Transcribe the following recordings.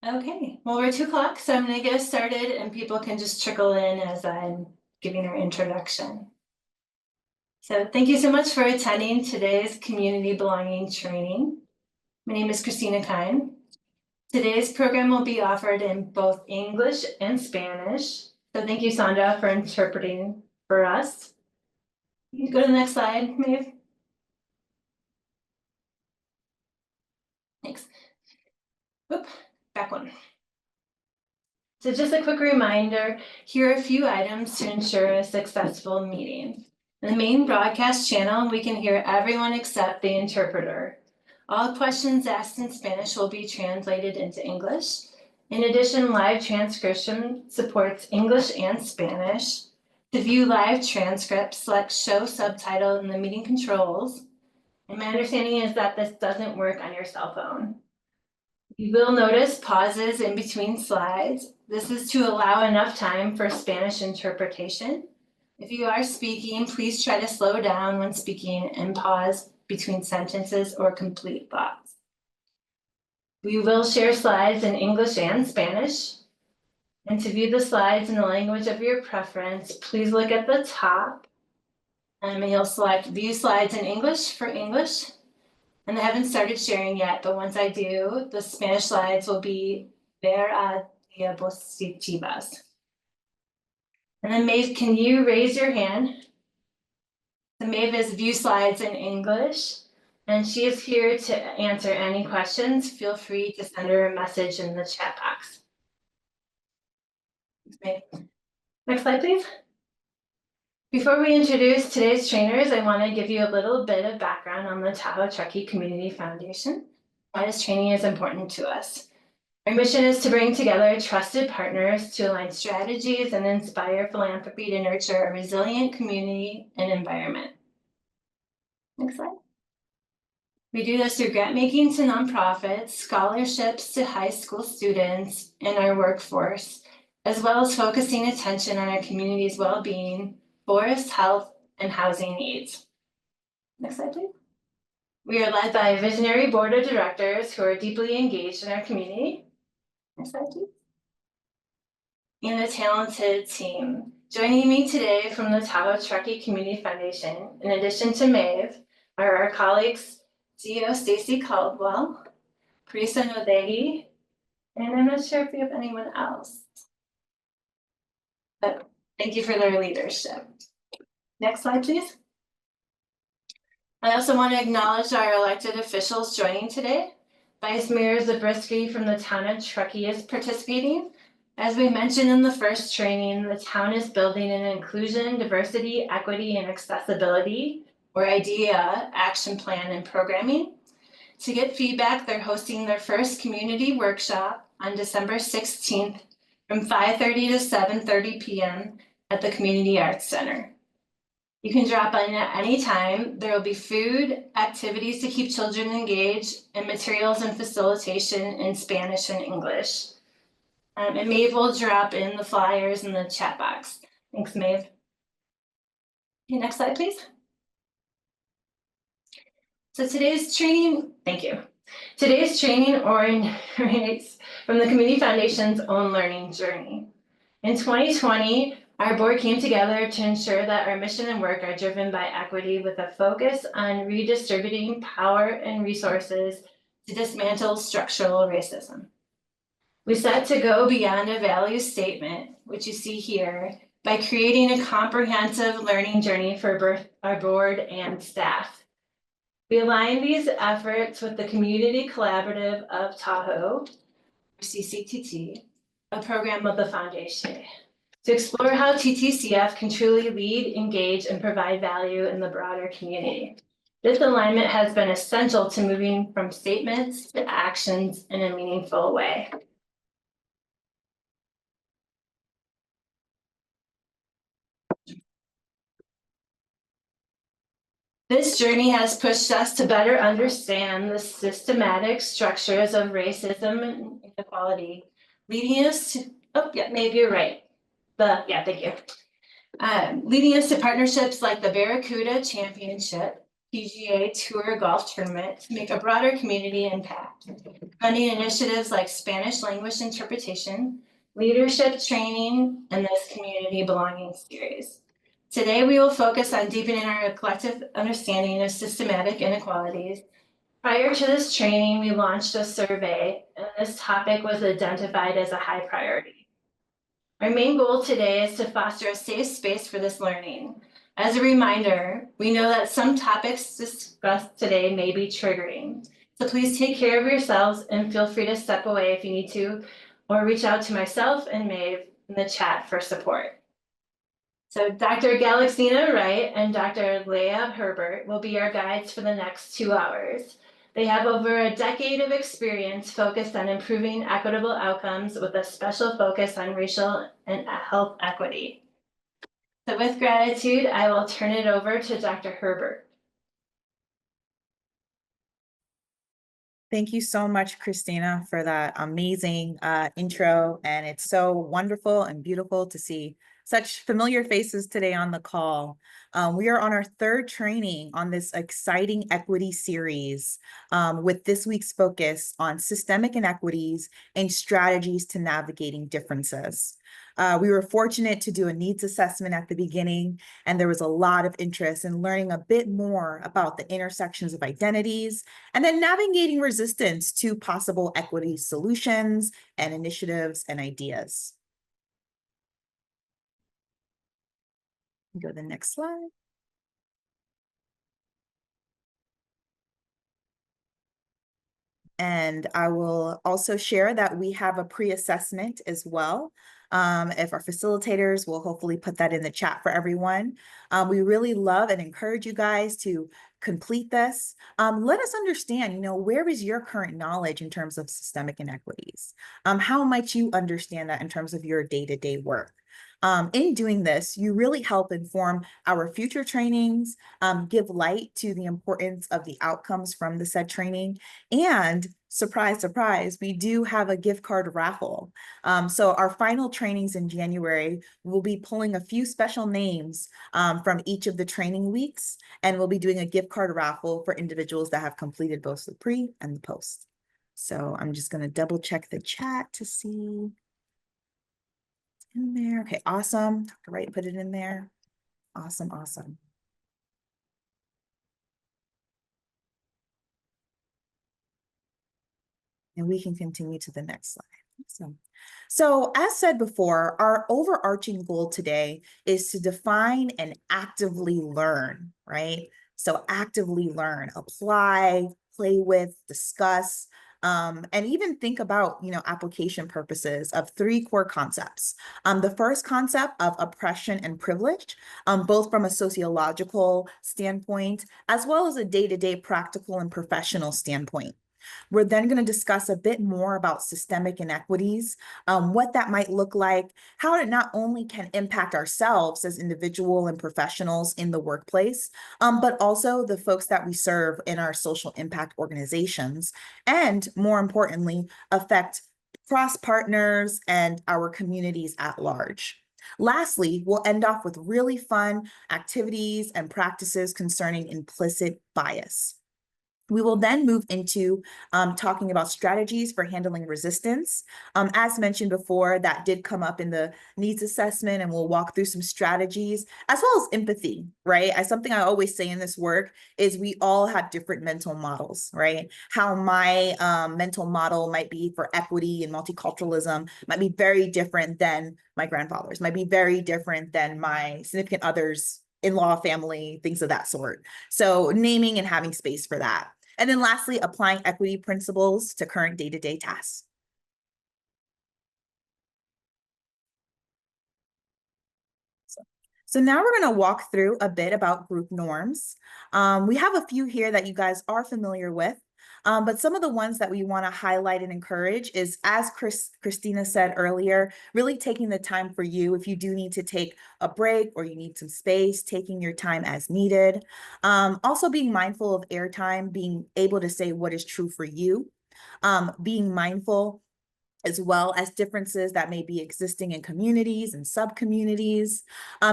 Okay, well, we're 2 o'clock, so I'm gonna get us started and people can just trickle in as I'm giving our introduction. So thank you so much for attending today's community belonging training. My name is Christina Kine. Today's program will be offered in both English and Spanish. So thank you, Sandra, for interpreting for us. You can go to the next slide, Maeve. Thanks. Oop, back one. So just a quick reminder, here are a few items to ensure a successful meeting. In the main broadcast channel, we can hear everyone except the interpreter. All questions asked in Spanish will be translated into English. In addition, live transcription supports English and Spanish. To view live transcripts, select Show Subtitle in the meeting controls. And my understanding is that this doesn't work on your cell phone. You will notice pauses in between slides. This is to allow enough time for Spanish interpretation. If you are speaking, please try to slow down when speaking and pause between sentences or complete thoughts. We will share slides in English and Spanish. And to view the slides in the language of your preference, please look at the top and you'll select View Slides in English for English. And I haven't started sharing yet, but once I do, the Spanish slides will be ver a diapositivas. And then Maeve, can you raise your hand? So Maeve is View Slides in English, and she is here to answer any questions. Feel free to send her a message in the chat box. Thanks, Maeve. Next slide, please. Before we introduce today's trainers, I want to give you a little bit of background on the Tahoe Truckee Community Foundation. Why this training is important to us. Our mission is to bring together trusted partners to align strategies and inspire philanthropy to nurture a resilient community and environment. Next slide. We do this through grant making to nonprofits, scholarships to high school students and our workforce, as well as focusing attention on our community's well-being, forest health, and housing needs. Next slide, please. We are led by a visionary board of directors who are deeply engaged in our community. Next slide, please. And a talented team. Joining me today from the Tahoe Truckee Community Foundation, in addition to Maeve, are our colleagues CEO Stacy Caldwell, Parisa Nodegi, and I'm not sure if we have anyone else. But thank you for their leadership. Next slide, please. I also want to acknowledge our elected officials joining today. Vice Mayor Zabriskie from the town of Truckee is participating. As we mentioned in the first training, the town is building an inclusion, diversity, equity, and accessibility, or IDEA, action plan and programming. To get feedback, they're hosting their first community workshop on December 16th from 5:30 to 7:30 p.m. at the Community Arts Center. You can drop in at any time. There will be food, activities to keep children engaged, and materials and facilitation in Spanish and English. And Maeve will drop in the flyers in the chat box. Thanks, Maeve. Okay, next slide, please. So today's training, thank you. Today's training originates from the Community Foundation's own learning journey. In 2020, our board came together to ensure that our mission and work are driven by equity with a focus on redistributing power and resources to dismantle structural racism. We set to go beyond a value statement, which you see here, by creating a comprehensive learning journey for our board and staff. We align these efforts with the Community Collaborative of Tahoe, CCTT, a program of the foundation, to explore how TTCF can truly lead, engage, and provide value in the broader community. This alignment has been essential to moving from statements to actions in a meaningful way. This journey has pushed us to better understand the systematic structures of racism and inequality, leading us to, maybe you're right. Thank you. Leading us to partnerships like the Barracuda Championship, PGA Tour golf tournament to make a broader community impact, funding initiatives like Spanish language interpretation, leadership training, and this community belonging series. Today, we will focus on deepening our collective understanding of systematic inequalities. Prior to this training, we launched a survey, and this topic was identified as a high priority. Our main goal today is to foster a safe space for this learning. As a reminder, we know that some topics discussed today may be triggering. So please take care of yourselves and feel free to step away if you need to, or reach out to myself and Maeve in the chat for support. So Dr. Galaxina Wright and Dr. Leah Herbert will be our guides for the next 2 hours. They have over a decade of experience focused on improving equitable outcomes with a special focus on racial and health equity. So with gratitude, I will turn it over to Dr. Herbert. Thank you so much, Christina, for that amazing intro. And it's so wonderful and beautiful to see such familiar faces today on the call. We are on our 3rd training on this exciting equity series with this week's focus on systemic inequities and strategies to navigating differences. We were fortunate to do a needs assessment at the beginning, and there was a lot of interest in learning a bit more about the intersections of identities and then navigating resistance to possible equity solutions and initiatives and ideas. Go to the next slide. And I will also share that we have a pre-assessment as well. If our facilitators will hopefully put that in the chat for everyone. We really love and encourage you guys to complete this. Let us understand, where is your current knowledge in terms of systemic inequities? How might you understand that in terms of your day-to-day work? In doing this, you really help inform our future trainings, give light to the importance of the outcomes from the said training, and surprise, surprise, we do have a gift card raffle. So our final trainings in January, we'll be pulling a few special names from each of the training weeks, and we'll be doing a gift card raffle for individuals that have completed both the pre and the post. So I'm just going to double check the chat to see. In there. Okay, awesome. Dr. Wright put it in there. Awesome, awesome. And we can continue to the next slide. Awesome. So as said before, our overarching goal today is to define and actively learn, right? So actively learn, apply, play with, discuss, and even think about, application purposes of 3 core concepts. The first concept of oppression and privilege, both from a sociological standpoint, as well as a day-to-day practical and professional standpoint. We're then going to discuss a bit more about systemic inequities, what that might look like, how it not only can impact ourselves as individual and professionals in the workplace, but also the folks that we serve in our social impact organizations, and more importantly, affect cross-partners and our communities at large. Lastly, we'll end off with really fun activities and practices concerning implicit bias. We will then move into talking about strategies for handling resistance. As mentioned before, that did come up in the needs assessment, and we'll walk through some strategies as well as empathy, right? As something I always say in this work is we all have different mental models, right? How my mental model might be for equity and multiculturalism might be very different than my grandfather's, might be very different than my significant other's in-law family, things of that sort. So naming and having space for that. And then lastly, applying equity principles to current day-to-day tasks. So now we're going to walk through a bit about group norms. We have a few here that you guys are familiar with, but some of the ones that we want to highlight and encourage is, as Christina said earlier, really taking the time for you. If you do need to take a break or you need some space, taking your time as needed. Also being mindful of airtime, being able to say what is true for you, being mindful as well as differences that may be existing in communities and sub-communities,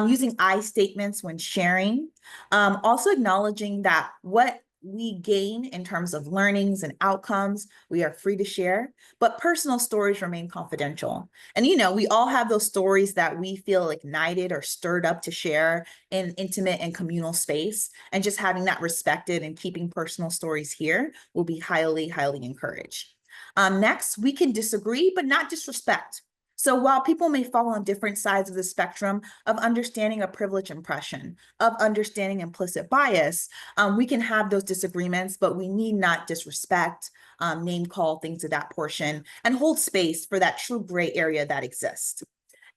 using I statements when sharing, also acknowledging that what we gain in terms of learnings and outcomes, we are free to share, but personal stories remain confidential. And, we all have those stories that we feel ignited or stirred up to share in intimate and communal space. And just having that respected and keeping personal stories here will be highly, highly encouraged. Next, we can disagree, but not disrespect. So while people may fall on different sides of the spectrum of understanding a privilege impression, of understanding implicit bias, we can have those disagreements, but we need not disrespect, name call, things of that portion, and hold space for that true gray area that exists.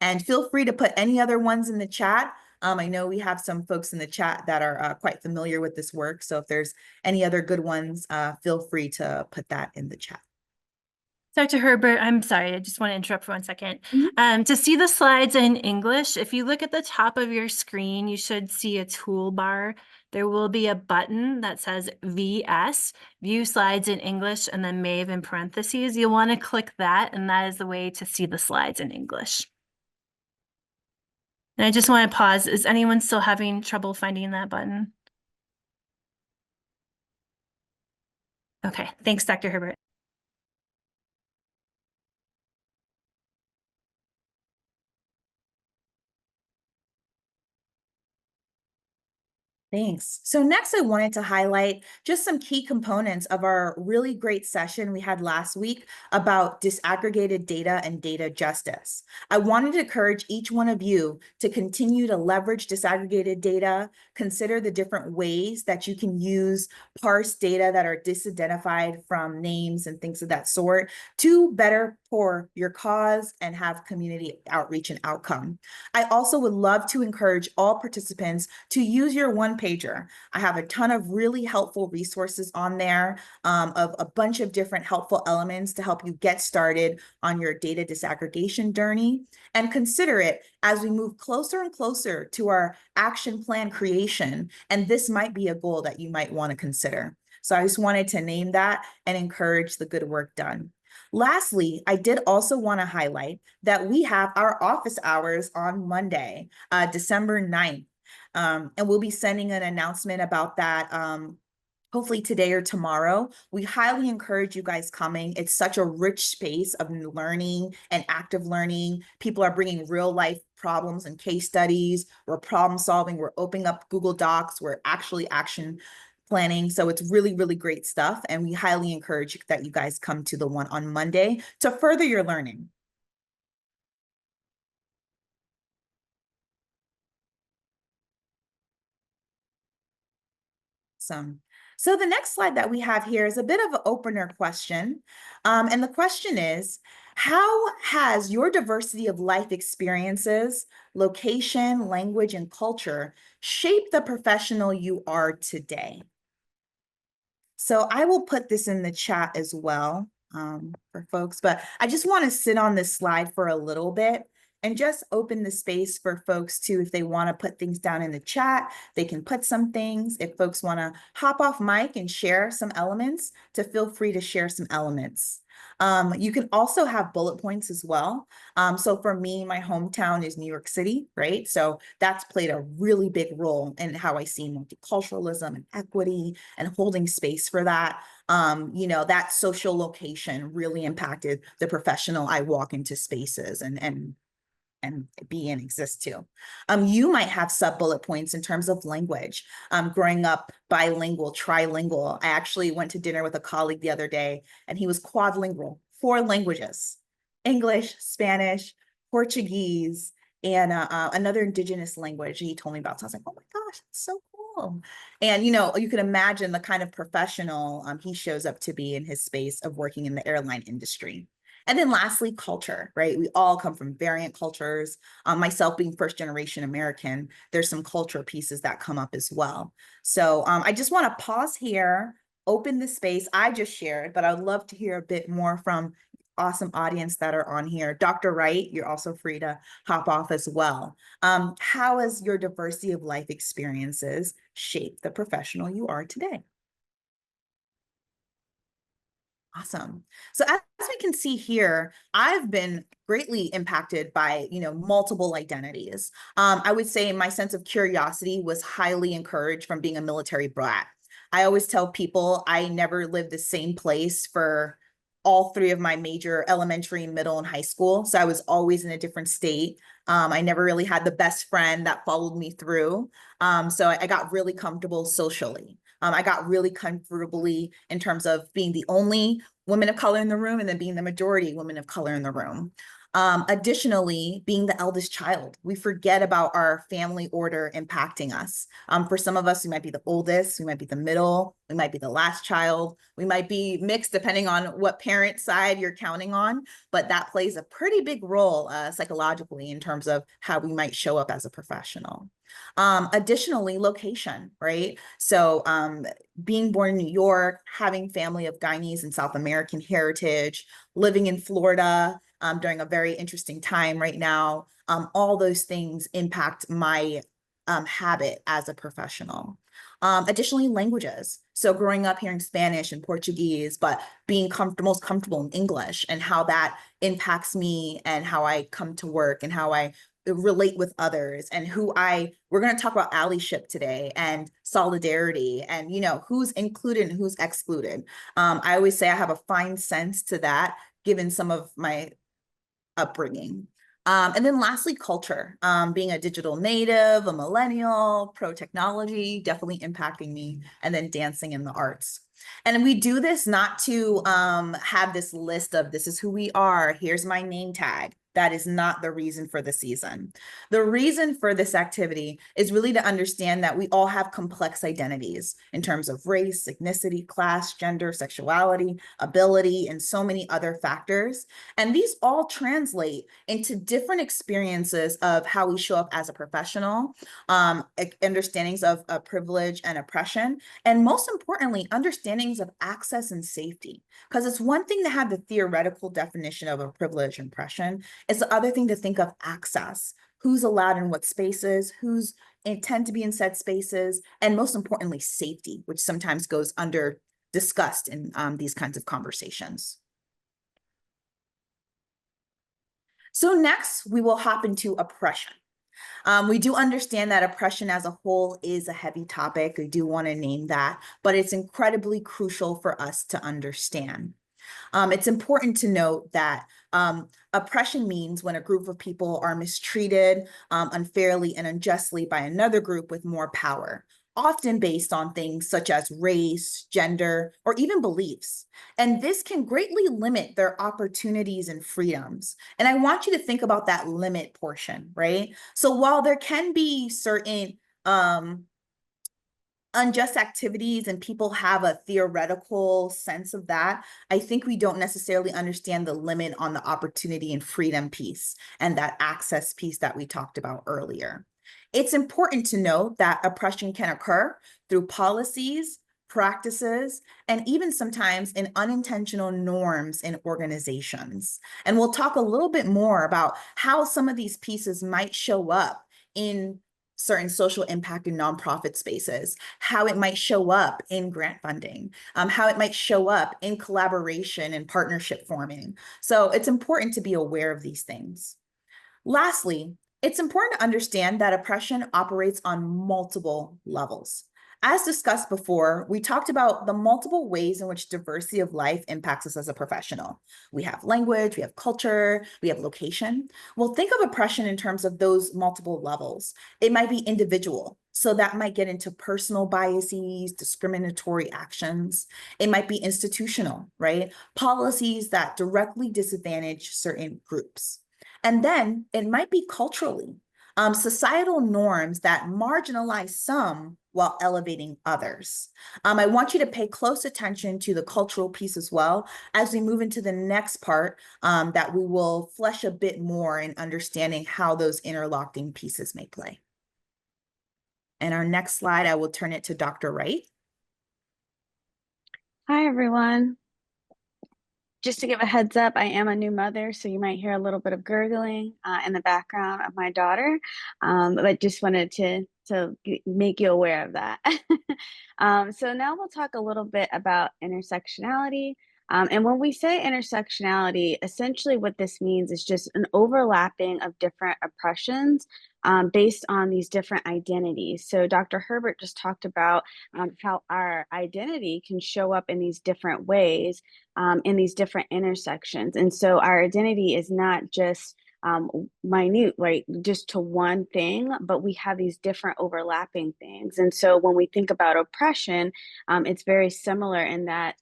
And feel free to put any other ones in the chat. I know we have some folks in the chat that are quite familiar with this work. So if there's any other good ones, feel free to put that in the chat. Dr. Herbert, I'm sorry, I just want to interrupt for 1 second. Mhm. To see the slides in English, if you look at the top of your screen, you should see a toolbar. There will be a button that says VS, View Slides in English, and then MAVE in parentheses. You'll want to click that, and that is the way to see the slides in English. And I just want to pause. Is anyone still having trouble finding that button? Okay, thanks, Dr. Herbert. Thanks. So next I wanted to highlight just some key components of our really great session we had last week about disaggregated data and data justice. I wanted to encourage each one of you to continue to leverage disaggregated data, consider the different ways that you can use parse data that are disidentified from names and things of that sort to better for your cause and have community outreach and outcome. I also would love to encourage all participants to use your one-pager. I have a ton of really helpful resources on there of a bunch of different helpful elements to help you get started on your data disaggregation journey, and consider it as we move closer and closer to our action plan creation. And this might be a goal that you might want to consider. So I just wanted to name that and encourage the good work done. Lastly, I did also want to highlight that we have our office hours on Monday, December 9th. And we'll be sending an announcement about that hopefully today or tomorrow. We highly encourage you guys coming. It's such a rich space of learning and active learning. People are bringing real life problems and case studies. We're problem solving. We're opening up Google Docs. We're actually action planning. So it's really, really great stuff. And we highly encourage that you guys come to the one on Monday to further your learning. So the next slide that we have here is a bit of an opener question. And the question is, how has your diversity of life experiences, location, language, and culture shaped the professional you are today? So I will put this in the chat as well for folks, but I just want to sit on this slide for a little bit and just open the space for folks to, if they want to put things down in the chat, they can put some things. If folks want to hop off mic and share some elements, to feel free to share some elements. You can also have bullet points as well. So for me, my hometown is New York City, right? So that's played a really big role in how I see multiculturalism and equity and holding space for that. That social location really impacted the professional I walk into spaces and be and exist to. You might have sub bullet points in terms of language. Growing up bilingual, trilingual. I actually went to dinner with a colleague the other day and he was quadlingual, 4 languages: English, Spanish, Portuguese, and another indigenous language he told me about. So I was like, oh my gosh, that's so cool. And you can imagine the kind of professional he shows up to be in his space of working in the airline industry. And then lastly, culture, right? We all come from variant cultures. Myself being first generation American, there's some culture pieces that come up as well. So I just want to pause here, open the space I just shared, but I'd love to hear a bit more from awesome audience that are on here. Dr. Wright, you're also free to hop off as well. How has your diversity of life experiences shaped the professional you are today? Awesome. So as we can see here, I've been greatly impacted by, multiple identities. I would say my sense of curiosity was highly encouraged from being a military brat. I always tell people I never lived the same place for all three of my major elementary, middle, and high school. So I was always in a different state. I never really had the best friend that followed me through. So I got really comfortable socially. I got really comfortably in terms of being the only women of color in the room and then being the majority women of color in the room. Additionally, being the eldest child, we forget about our family order impacting us. For some of us, we might be the oldest, we might be the middle, we might be the last child, we might be mixed depending on what parent side you're counting on, but that plays a pretty big role psychologically in terms of how we might show up as a professional. Additionally, location, right? So being born in New York, having family of Guyanese and South American heritage, living in Florida during a very interesting time right now, all those things impact my habit as a professional. Additionally, languages. So growing up hearing Spanish and Portuguese, but being most comfortable in English and how that impacts me and how I come to work and how I relate with others and we're going to talk about allyship today and solidarity and, who's included and who's excluded. I always say I have a fine sense to that, given some of my upbringing. And then lastly, culture, being a digital native, a millennial, pro technology, definitely impacting me, and then dancing in the arts. And we do this not to have this list of this is who we are, here's my name tag. That is not the reason for the season. The reason for this activity is really to understand that we all have complex identities in terms of race, ethnicity, class, gender, sexuality, ability, and so many other factors. And these all translate into different experiences of how we show up as a professional, understandings of privilege and oppression, and most importantly, understandings of access and safety. Because it's one thing to have the theoretical definition of a privilege and oppression. It's the other thing to think of access. Who's allowed in what spaces, who's intend to be in said spaces, and most importantly, safety, which sometimes goes under discussed in these kinds of conversations. So next, we will hop into oppression. We do understand that oppression as a whole is a heavy topic. We do want to name that, but it's incredibly crucial for us to understand. It's important to note that oppression means when a group of people are mistreated unfairly and unjustly by another group with more power, often based on things such as race, gender, or even beliefs. And this can greatly limit their opportunities and freedoms. And I want you to think about that limit portion, right? So while there can be certain unjust activities and people have a theoretical sense of that, I think we don't necessarily understand the limit on the opportunity and freedom piece and that access piece that we talked about earlier. It's important to note that oppression can occur through policies, practices, and even sometimes in unintentional norms in organizations. And we'll talk a little bit more about how some of these pieces might show up in certain social impact in nonprofit spaces, how it might show up in grant funding, how it might show up in collaboration and partnership forming. So it's important to be aware of these things. Lastly, it's important to understand that oppression operates on multiple levels. As discussed before, we talked about the multiple ways in which diversity of life impacts us as a professional. We have language, we have culture, we have location. Well, think of oppression in terms of those multiple levels. It might be individual, so that might get into personal biases, discriminatory actions. It might be institutional, right? Policies that directly disadvantage certain groups. And then it might be culturally, societal norms that marginalize some while elevating others. I want you to pay close attention to the cultural piece as well as we move into the next part that we will flesh a bit more in understanding how those interlocking pieces may play. And our next slide, I will turn it to Dr. Wright. Hi, everyone. Just to give a heads up, I am a new mother, so you might hear a little bit of gurgling in the background of my daughter, but just wanted to make you aware of that. So now we'll talk a little bit about intersectionality. And when we say intersectionality, essentially what this means is just an overlapping of different oppressions based on these different identities. So Dr. Herbert just talked about how our identity can show up in these different ways, in these different intersections. And so our identity is not just minute, right, just to one thing, but we have these different overlapping things. And so when we think about oppression, it's very similar in that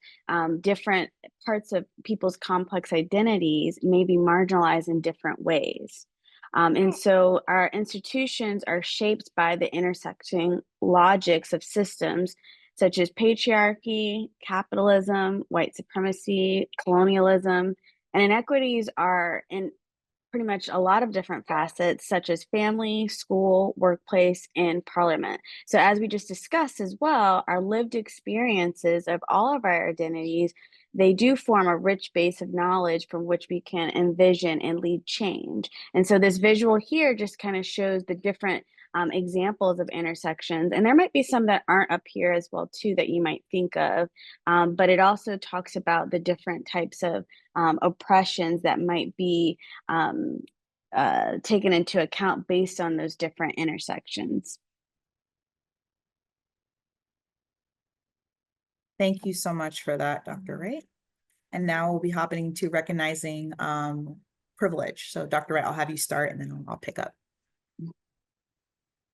different parts of people's complex identities may be marginalized in different ways. And so our institutions are shaped by the intersecting logics of systems such as patriarchy, capitalism, white supremacy, colonialism, and inequities are in pretty much a lot of different facets, such as family, school, workplace, and parliament. So, as we just discussed as well, our lived experiences of all of our identities, they do form a rich base of knowledge from which we can envision and lead change. And so, this visual here just kind of shows the different examples of intersections. And there might be some that aren't up here as well, too, that you might think of. But it also talks about the different types of oppressions that might be taken into account based on those different intersections. Thank you so much for that, Dr. Wright. And now we'll be hopping to recognizing privilege. So Dr. Wright, I'll have you start and then I'll pick up.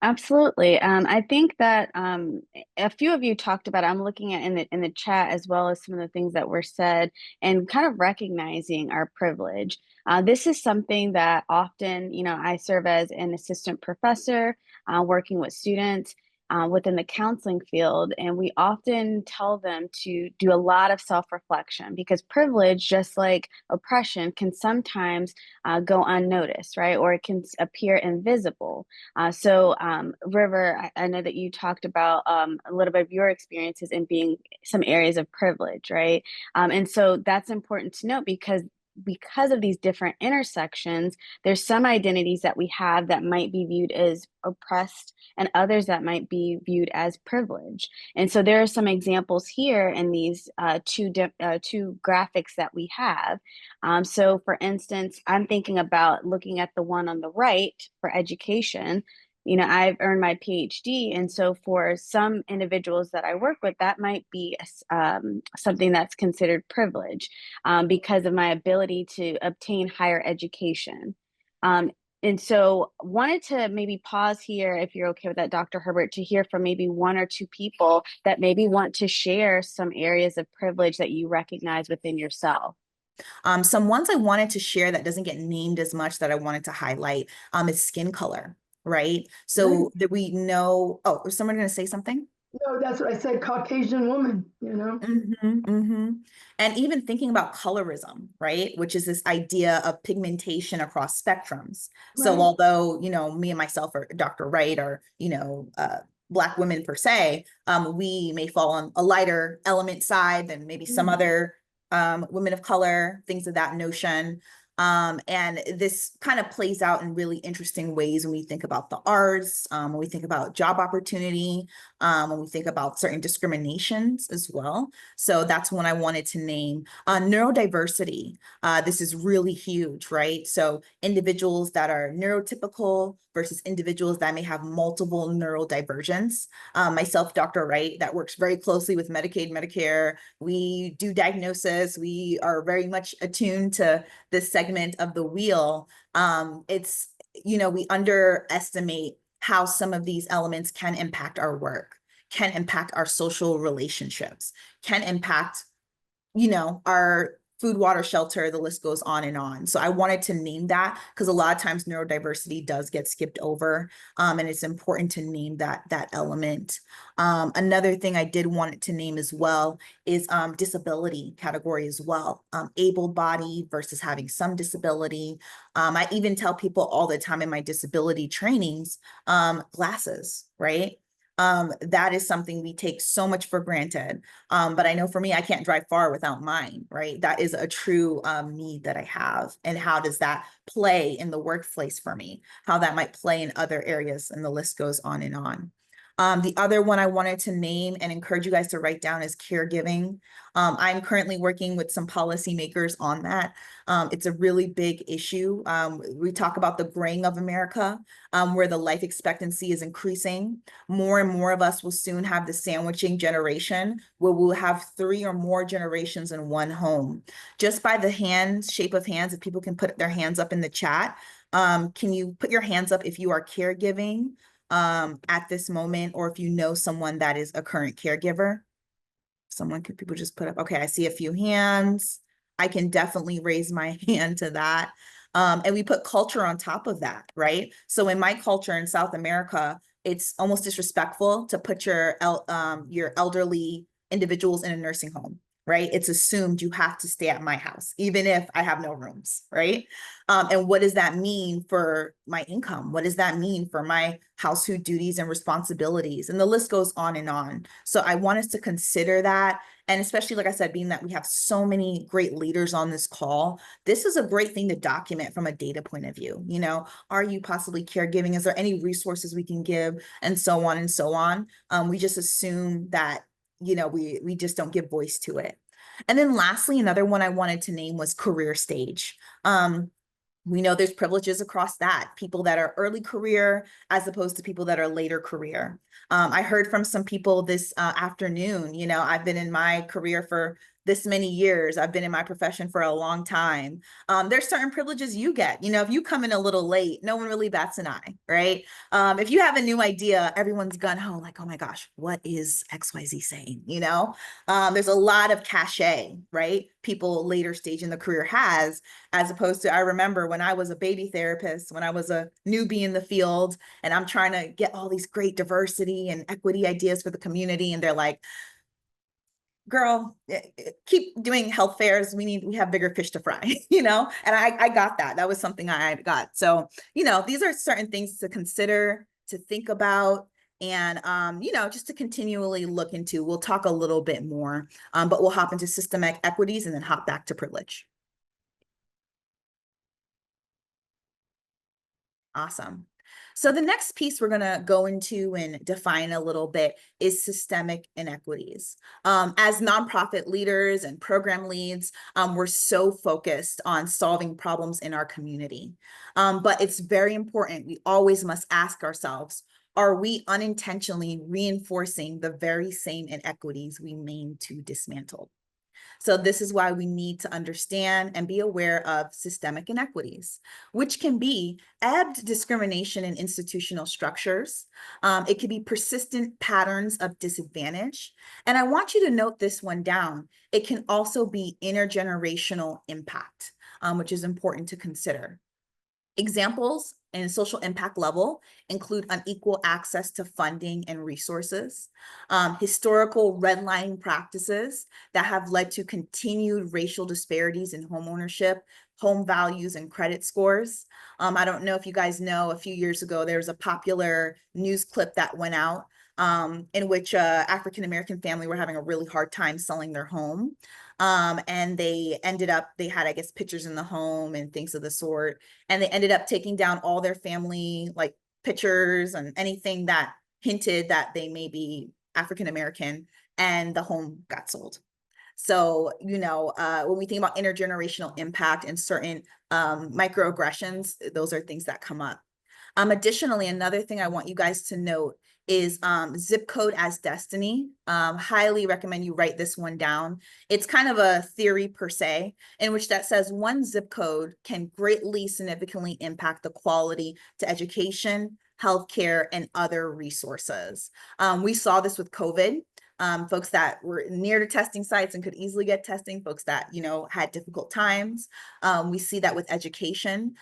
Absolutely. I think that a few of you talked about, I'm looking at in the chat as well as some of the things that were said and kind of recognizing our privilege. This is something that often, I serve as an assistant professor working with students within the counseling field, and we often tell them to do a lot of self-reflection because privilege, just like oppression, can sometimes go unnoticed, right? Or it can appear invisible. River, I know that you talked about a little bit of your experiences in being some areas of privilege, right? And so that's important to note because of these different intersections, there's some identities that we have that might be viewed as oppressed and others that might be viewed as privileged. And so there are some examples here in these two graphics that we have. So for instance, I'm thinking about looking at the one on the right for education. I've earned my PhD. And so for some individuals that I work with, that might be something that's considered privilege because of my ability to obtain higher education. And so wanted to maybe pause here, if you're okay with that, Dr. Herbert, to hear from maybe one or two people that maybe want to share some areas of privilege that you recognize within yourself. Some ones I wanted to share that doesn't get named as much that I wanted to highlight is skin color, right? So that we know, oh, is someone going to say something? No, that's what I said, Caucasian woman, And even thinking about colorism, right? Which is this idea of pigmentation across spectrums. So Right. although, me and myself or Dr. Wright are, Black women per se, we may fall on a lighter element side than maybe some other women of color, things of that notion. And this kind of plays out in really interesting ways when we think about the arts, when we think about job opportunity, when we think about certain discriminations as well. So that's one I wanted to name. Neurodiversity, this is really huge, right? So individuals that are neurotypical versus individuals that may have multiple neurodivergence. Myself, Dr. Wright, that works very closely with Medicaid, Medicare. We do diagnosis. We are very much attuned to this segment of the wheel. It's, we underestimate how some of these elements can impact our work, can impact our social relationships, can impact, our food, water, shelter, the list goes on and on. So I wanted to name that because a lot of times neurodiversity does get skipped over, and it's important to name that element. Another thing I did want to name as well is disability category as well. Able-bodied versus having some disability. I even tell people all the time in my disability trainings, glasses, right? That is something we take so much for granted. But I know for me, I can't drive far without mine, right? That is a true need that I have. And how does that play in the workplace for me? How that might play in other areas, and the list goes on and on. The other one I wanted to name and encourage you guys to write down is caregiving. I'm currently working with some policymakers on that. It's a really big issue. We talk about the graying of America, where the life expectancy is increasing. More and more of us will soon have the sandwiching generation, where we'll have 3 or more generations in one home. Just by the shape of hands, if people can put their hands up in the chat, can you put your hands up if you are caregiving at this moment, or if you know someone that is a current caregiver? People just put up, okay, I see a few hands. I can definitely raise my hand to that. And we put culture on top of that, right? So in my culture in South America, it's almost disrespectful to put your elderly individuals in a nursing home, right? It's assumed you have to stay at my house, even if I have no rooms, right? And what does that mean for my income? What does that mean for my household duties and responsibilities? And the list goes on and on. So I want us to consider that. And especially, like I said, being that we have so many great leaders on this call, this is a great thing to document from a data point of view. You know, are you possibly caregiving? Is there any resources we can give? And so on and so on. We just assume that, you know, we just don't give voice to it. And then lastly, another one I wanted to name was career stage. We know there's privileges across that, people that are early career as opposed to people that are later career. I heard from some people this afternoon, you know, I've been in my career for this many years. I've been in my profession for a long time. There's certain privileges you get. You know, if you come in a little late, no one really bats an eye, right? If you have a new idea, everyone's gun ho, like, oh my gosh, what is XYZ saying? You know, there's a lot of cachet, right? People later stage in the career has, as opposed to, I remember when I was a baby therapist, when I was a newbie in the field, and I'm trying to get all these great diversity and equity ideas for the community. And they're like, girl, keep doing health fairs. We have bigger fish to fry, you know? And I got that. That was something I got. So, you know, these are certain things to consider, to think about, and, you know, just to continually look into. We'll talk a little bit more, but we'll hop into systemic equities and then hop back to privilege. Awesome. So the next piece we're going to go into and define a little bit is systemic inequities. As nonprofit leaders and program leads, we're so focused on solving problems in our community. But it's very important. We always must ask ourselves, are we unintentionally reinforcing the very same inequities we mean to dismantle? So this is why we need to understand and be aware of systemic inequities, which can be ebbed discrimination in institutional structures. It could be persistent patterns of disadvantage. And I want you to note this one down. It can also be intergenerational impact, which is important to consider. Examples in social impact level include unequal access to funding and resources, historical redlining practices that have led to continued racial disparities in home ownership, home values, and credit scores. I don't know if you guys know, a few years ago, there was a popular news clip that went out in which African-American family were having a really hard time selling their home. And they had, I guess, pictures in the home and things of the sort. And they ended up taking down all their family, like pictures and anything that hinted that they may be African-American, and the home got sold. So, you know, when we think about intergenerational impact and certain microaggressions, those are things that come up. Additionally, another thing I want you guys to note is zip code as destiny. Highly recommend you write this one down. It's kind of a theory per se, in which that says one zip code can greatly significantly impact the quality to education, healthcare, and other resources. We saw this with COVID. Folks that were near to testing sites and could easily get testing, folks that, you know, had difficult times. We see that with education.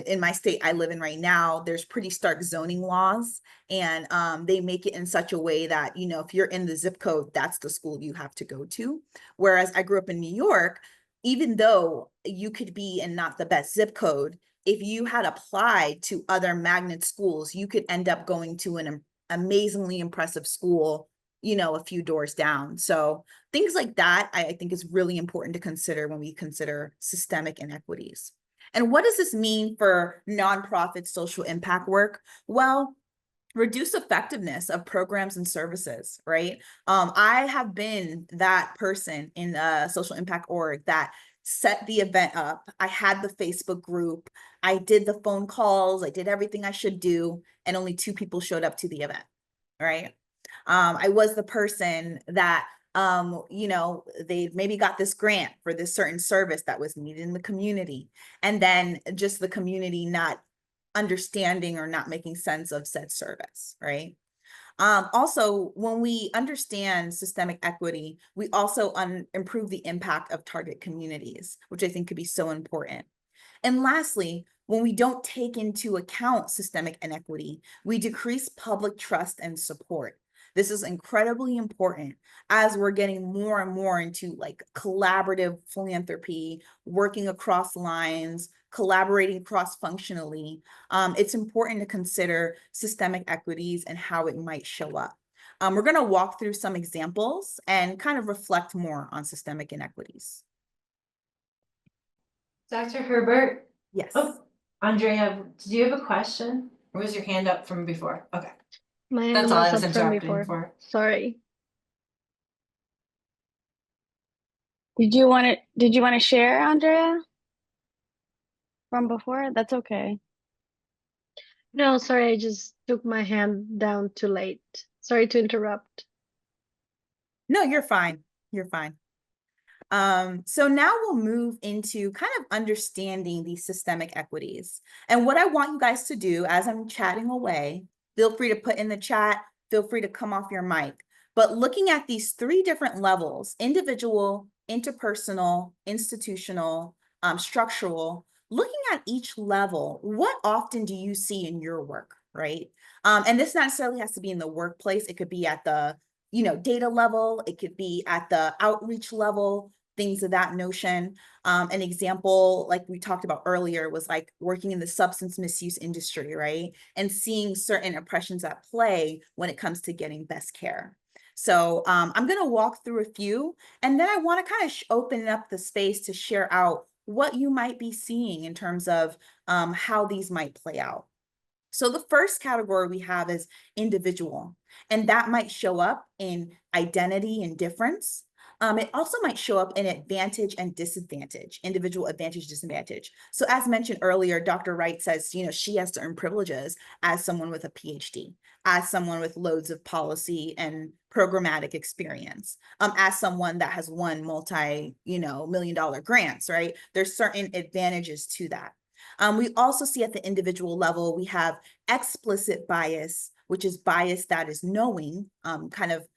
In my state I live in right now, there's pretty stark zoning laws, and they make it in such a way that, you know, if you're in the zip code, that's the school you have to go to. Whereas I grew up in New York, even though you could be in not the best zip code, if you had applied to other magnet schools, you could end up going to an amazingly impressive school, you know, a few doors down. So things like that, I think, is really important to consider when we consider systemic inequities. And what does this mean for nonprofit social impact work? Well, Reduce effectiveness of programs and services, right? I have been that person in a social impact org that set the event up. I had the Facebook group, I did the phone calls, I did everything I should do, and only 2 people showed up to the event, right? I was the person that they maybe got this grant for this certain service that was needed in the community, and then just the community not understanding or not making sense of said service, right? Also, when we understand systemic equity, we also improve the impact of target communities, which I think could be so important. And lastly, when we don't take into account systemic inequity, we decrease public trust and support. This is incredibly important as we're getting more and more into like collaborative philanthropy, working across lines, collaborating cross-functionally. It's important to consider systemic equities and how it might show up. We're going to walk through some examples and kind of reflect more on systemic inequities. Dr. Herbert? Yes. Oh, Andrea, did you have a question? Or was your hand up from before? Okay. My hand That's all I was was up from interrupting before. for. Sorry. Did you want to share, Andrea? From before? That's okay. No, sorry, I just took my hand down too late. Sorry to interrupt. No, you're fine. You're fine. So now we'll move into kind of understanding these systemic equities. And what I want you guys to do as I'm chatting away, feel free to put in the chat, feel free to come off your mic. But looking at these 3 different levels, individual, interpersonal, institutional, structural, looking at each level, what often do you see in your work, right? And this not necessarily has to be in the workplace. It could be at the data level, it could be at the outreach level, things of that notion. An example, like we talked about earlier, was like working in the substance misuse industry, right? And seeing certain oppressions at play when it comes to getting best care. So I'm going to walk through a few, and then I want to kind of open up the space to share out what you might be seeing in terms of how these might play out. So the first category we have is individual, and that might show up in identity and difference. It also might show up in advantage and disadvantage, individual advantage, disadvantage. So as mentioned earlier, Dr. Wright says, she has certain privileges as someone with a PhD, as someone with loads of policy and programmatic experience, as someone that has won multi-million-dollar grants, right? There's certain advantages to that. We also see at the individual level, we have explicit bias, which is bias that is knowing, kind of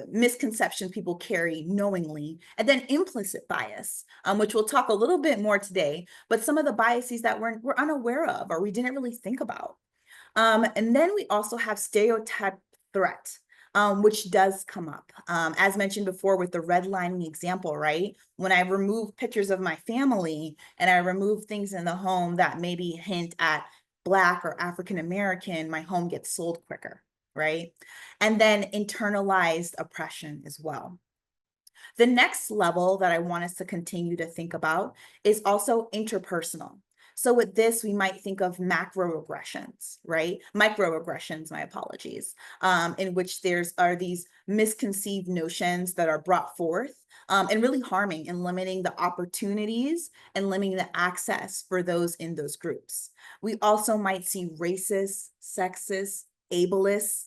misconception people carry knowingly, and then implicit bias, which we'll talk a little bit more today, but some of the biases that we're unaware of or we didn't really think about. And then we also have stereotype threat, which does come up. As mentioned before with the redlining example, right? When I remove pictures of my family and I remove things in the home that maybe hint at Black or African American, my home gets sold quicker, right? And then internalized oppression as well. The next level that I want us to continue to think about is also interpersonal. So with this, we might think of macroaggressions, right? Microaggressions, my apologies, in which are these misconceived notions that are brought forth and really harming and limiting the opportunities and limiting the access for those in those groups. We also might see racist, sexist, ableist,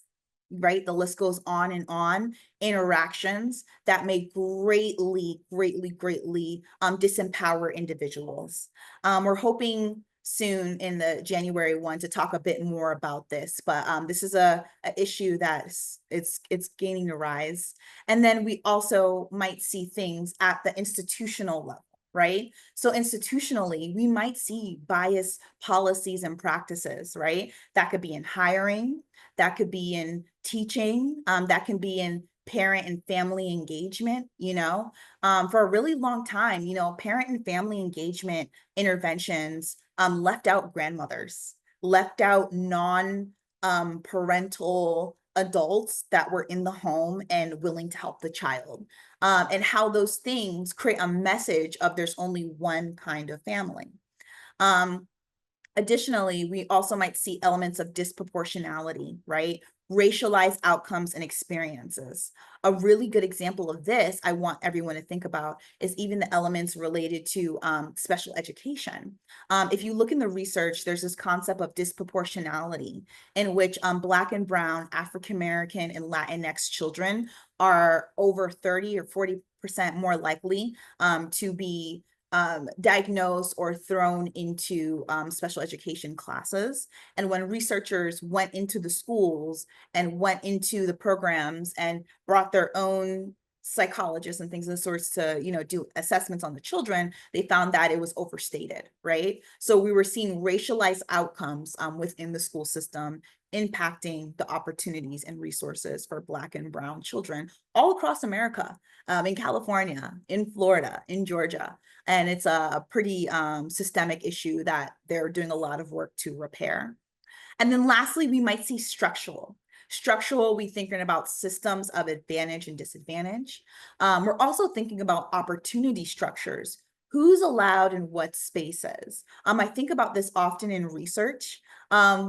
right? The list goes on and on, interactions that may greatly disempower individuals. We're hoping soon in the January 1 to talk a bit more about this, but this is a issue that's it's gaining a rise. And then we also might see things at the institutional level, right? So institutionally, we might see bias policies and practices, right? That could be in hiring, that could be in teaching, that can be in parent and family engagement, for a really long time, parent and family engagement interventions left out grandmothers, left out non-parental adults that were in the home and willing to help the child, and how those things create a message of there's only one kind of family. Additionally, we also might see elements of disproportionality, right? Racialized outcomes and experiences. A really good example of this I want everyone to think about is even the elements related to special education. If you look in the research, there's this concept of disproportionality in which Black and Brown, African American, and Latinx children are over 30 or 40% more likely to be diagnosed or thrown into special education classes. And when researchers went into the schools and went into the programs and brought their own psychologists and things of the sorts to, do assessments on the children, they found that it was overstated, right? So we were seeing racialized outcomes within the school system impacting the opportunities and resources for Black and Brown children all across America, in California, in Florida, in Georgia. And it's a pretty systemic issue that they're doing a lot of work to repair. And then lastly, we might see structural. Structural, we thinking about systems of advantage and disadvantage. We're also thinking about opportunity structures. Who's allowed in what spaces? I think about this often in research.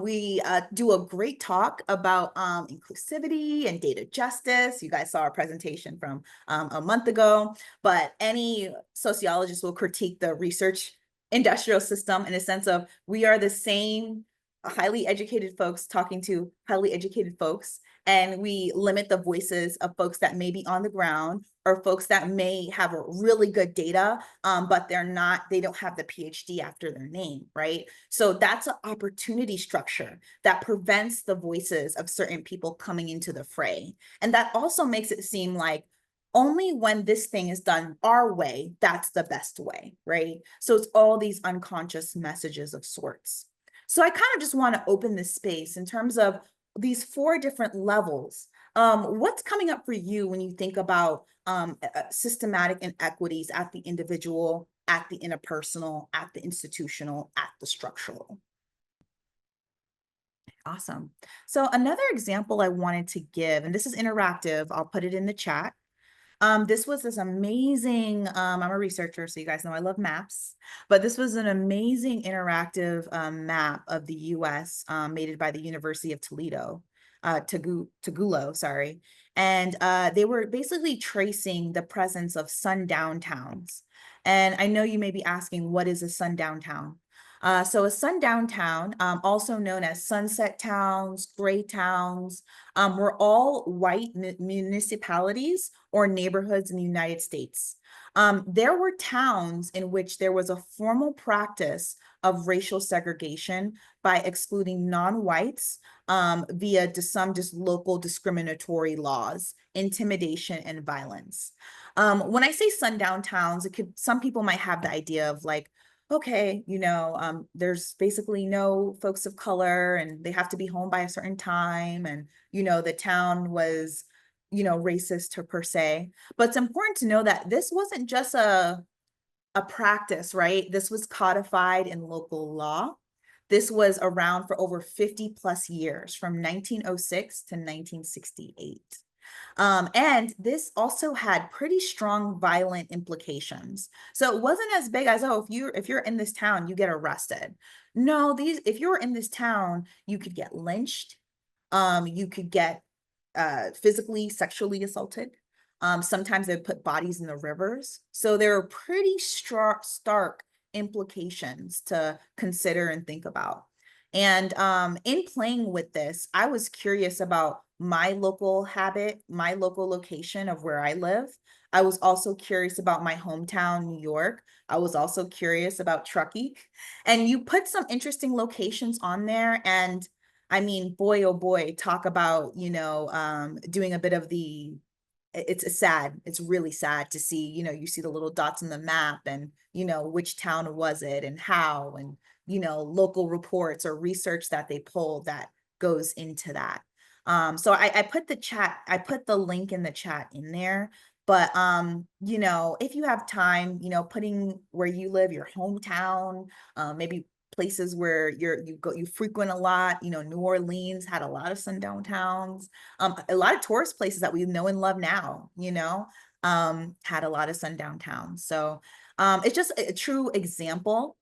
We do a great talk about inclusivity and data justice. You guys saw our presentation from a month ago, but any sociologist will critique the research industrial system in a sense of we are the same highly educated folks talking to highly educated folks, and we limit the voices of folks that may be on the ground or folks that may have a really good data, but they don't have the PhD after their name, right? So that's an opportunity structure that prevents the voices of certain people coming into the fray. And that also makes it seem like only when this thing is done our way, that's the best way, right? So it's all these unconscious messages of sorts. So I kind of just want to open this space in terms of these 4 different levels. What's coming up for you when you think about systematic inequities at the individual, at the interpersonal, at the institutional, at the structural? Awesome. So another example I wanted to give, and this is interactive, I'll put it in the chat. This was this amazing, I'm a researcher, so you guys know I love maps, but this was an amazing interactive map of the US made by the University of Toledo, Tagulo, sorry. And they were basically tracing the presence of sundown towns. And I know you may be asking, what is a sundown town? So a sundown town, also known as sunset towns, gray towns, were all white municipalities or neighborhoods in the United States. There were towns in which there was a formal practice of racial segregation by excluding non-whites via some just local discriminatory laws, intimidation, and violence. When I say sundown towns, some people might have the idea of like, okay, there's basically no folks of color and they have to be home by a certain time. And, the town was, racist per se. But it's important to know that this wasn't just a practice, right? This was codified in local law. This was around for over 50 plus years, from 1906 to 1968. And this also had pretty strong violent implications. So it wasn't as big as, oh, if you're in this town, you get arrested. No, if you're in this town, you could get lynched. You could get physically, sexually assaulted. Sometimes they put bodies in the rivers. So there are pretty stark implications to consider and think about. And in playing with this, I was curious about my local habit, my local location of where I live. I was also curious about my hometown, New York. I was also curious about Truckee. And you put some interesting locations on there. And I mean, boy, oh boy, talk about, doing a bit of it's really sad to see, you see the little dots on the map and, which town was it and how, and, local reports or research that they pulled that goes into that. So I put the link in the chat in there, but, if you have time, putting where you live, your hometown, maybe places where you frequent a lot, New Orleans had a lot of sundown towns, a lot of tourist places that we know and love now, had a lot of sundown towns. So it's just a true example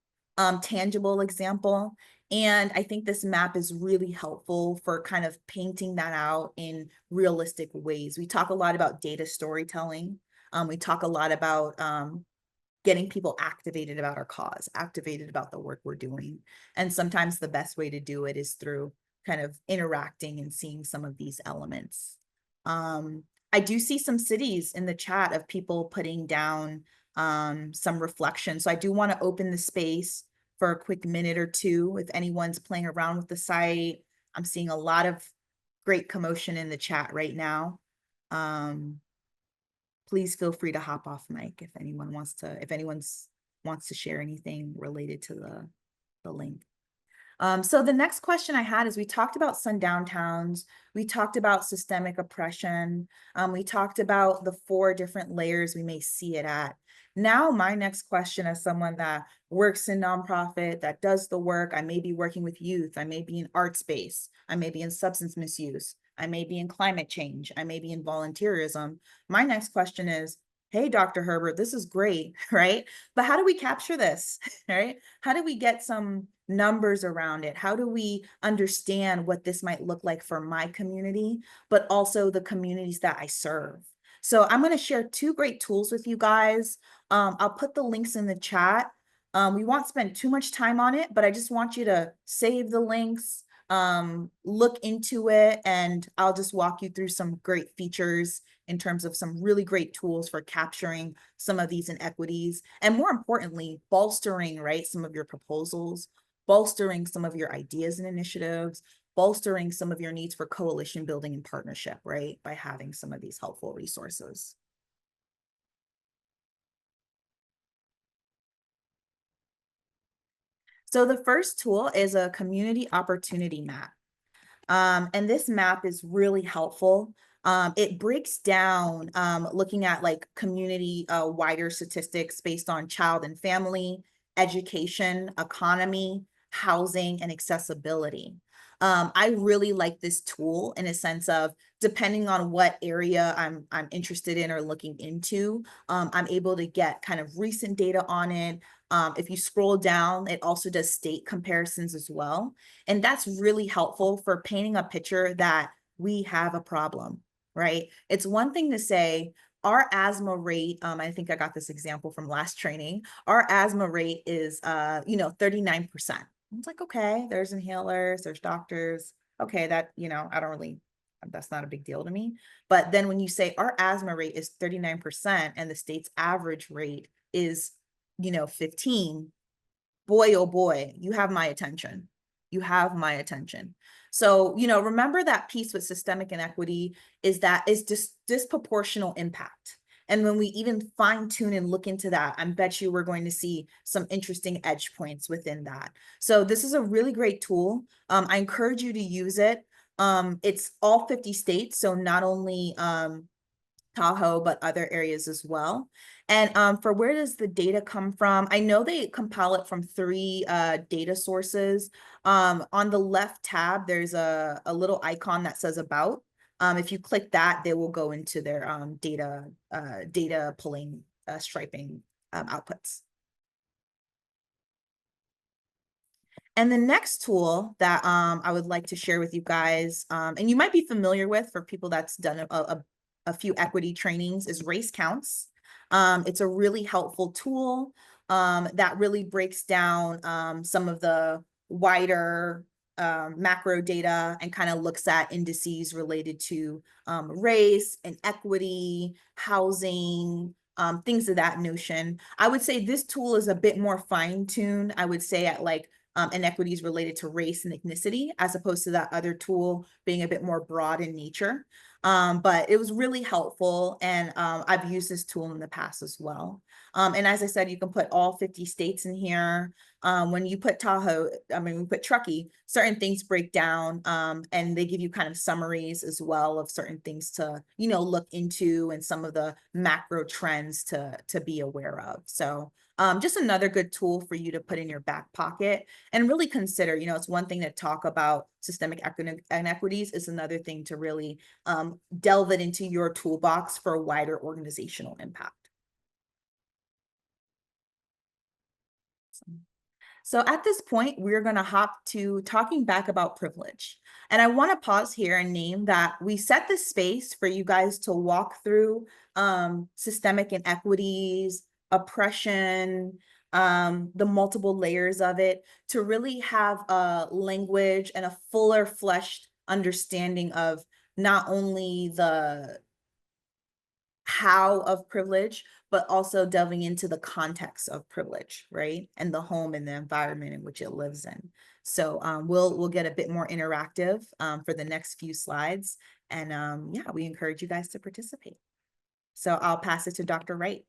tangible example. And I think this map is really helpful for kind of painting that out in realistic ways. We talk a lot about data storytelling. We talk a lot about getting people activated about our cause, activated about the work we're doing. And sometimes the best way to do it is through kind of interacting and seeing some of these elements. I do see some cities in the chat of people putting down some reflection. So I do want to open the space for a quick minute or two if anyone's playing around with the site. I'm seeing a lot of great commotion in the chat right now. Please feel free to hop off mic if anyone wants to share anything related to the link. So the next question I had is, we talked about sundown towns, we talked about systemic oppression, we talked about the 4 different layers we may see it at. Now, my next question, as someone that works in nonprofit, that does the work, I may be working with youth, I may be in art space, I may be in substance misuse, I may be in climate change, I may be in volunteerism. My next question is, hey, Dr. Herbert, this is great, right? But how do we capture this, right? How do we get some numbers around it? How do we understand what this might look like for my community, but also the communities that I serve? So I'm going to share 2 great tools with you guys. I'll put the links in the chat. We won't spend too much time on it, but I just want you to save the links, look into it, and I'll just walk you through some great features in terms of some really great tools for capturing some of these inequities, and more importantly, bolstering, right, some of your proposals, bolstering some of your ideas and initiatives, bolstering some of your needs for coalition building and partnership, right, by having some of these helpful resources. So the first tool is a community opportunity map. And this map is really helpful. It breaks down looking at like community wider statistics based on child and family, education, economy, housing, and accessibility. I really like this tool in a sense of, depending on what area I'm interested in or looking into, I'm able to get kind of recent data on it. If you scroll down, it also does state comparisons as well. And that's really helpful for painting a picture that we have a problem, right? It's one thing to say, our asthma rate, I think I got this example from last training, our asthma rate is, 39%. It's like, okay, there's inhalers, there's doctors. Okay, that, I don't really, that's not a big deal to me. But then when you say our asthma rate is 39% and the state's average rate is, 15, boy, oh boy, you have my attention. You have my attention. So, remember that piece with systemic inequity is just disproportional impact. And when we even fine tune and look into that, I bet you we're going to see some interesting edge points within that. So this is a really great tool. I encourage you to use it. It's all 50 states. So not only Tahoe, but other areas as well. And for where does the data come from? I know they compile it from 3 data sources. On the left tab, there's a little icon that says about. If you click that, they will go into their data pulling, striping outputs. And the next tool that I would like to share with you guys, and you might be familiar with for people that's done a few equity trainings, is Race Counts. It's a really helpful tool that really breaks down some of the wider macro data and kind of looks at indices related to race and equity, housing, things of that notion. I would say this tool is a bit more fine-tuned, I would say, at like inequities related to race and ethnicity, as opposed to that other tool being a bit more broad in nature. But it was really helpful, and I've used this tool in the past as well. And as I said, you can put all 50 states in here. When you put we put Truckee, certain things break down, and they give you kind of summaries as well of certain things to, look into, and some of the macro trends to be aware of. So just another good tool for you to put in your back pocket and really consider. It's one thing to talk about systemic inequities, is another thing to really delve it into your toolbox for a wider organizational impact. So at this point, we're going to hop to talking back about privilege. And I want to pause here and name that we set the space for you guys to walk through systemic inequities, oppression, the multiple layers of it, to really have a language and a fuller fleshed understanding of not only the how of privilege, but also delving into the context of privilege, right? And the home and the environment in which it lives in. So we'll get a bit more interactive for the next few slides. And yeah, we encourage you guys to participate. So I'll pass it to Dr. Wright.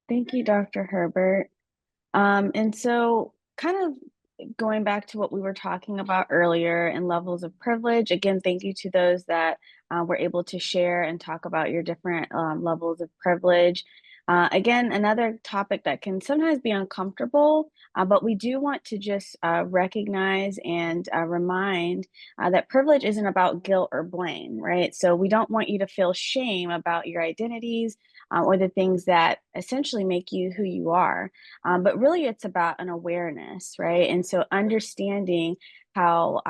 Thank you, Dr. Herbert. And so kind of going back to what we were talking about earlier and levels of privilege, again, thank you to those that were able to share and talk about your different levels of privilege. Again, another topic that can sometimes be uncomfortable, but we do want to just recognize and remind that privilege isn't about guilt or blame, right? So we don't want you to feel shame about your identities or the things that essentially make you who you are. But really, it's about an awareness, right? And so understanding how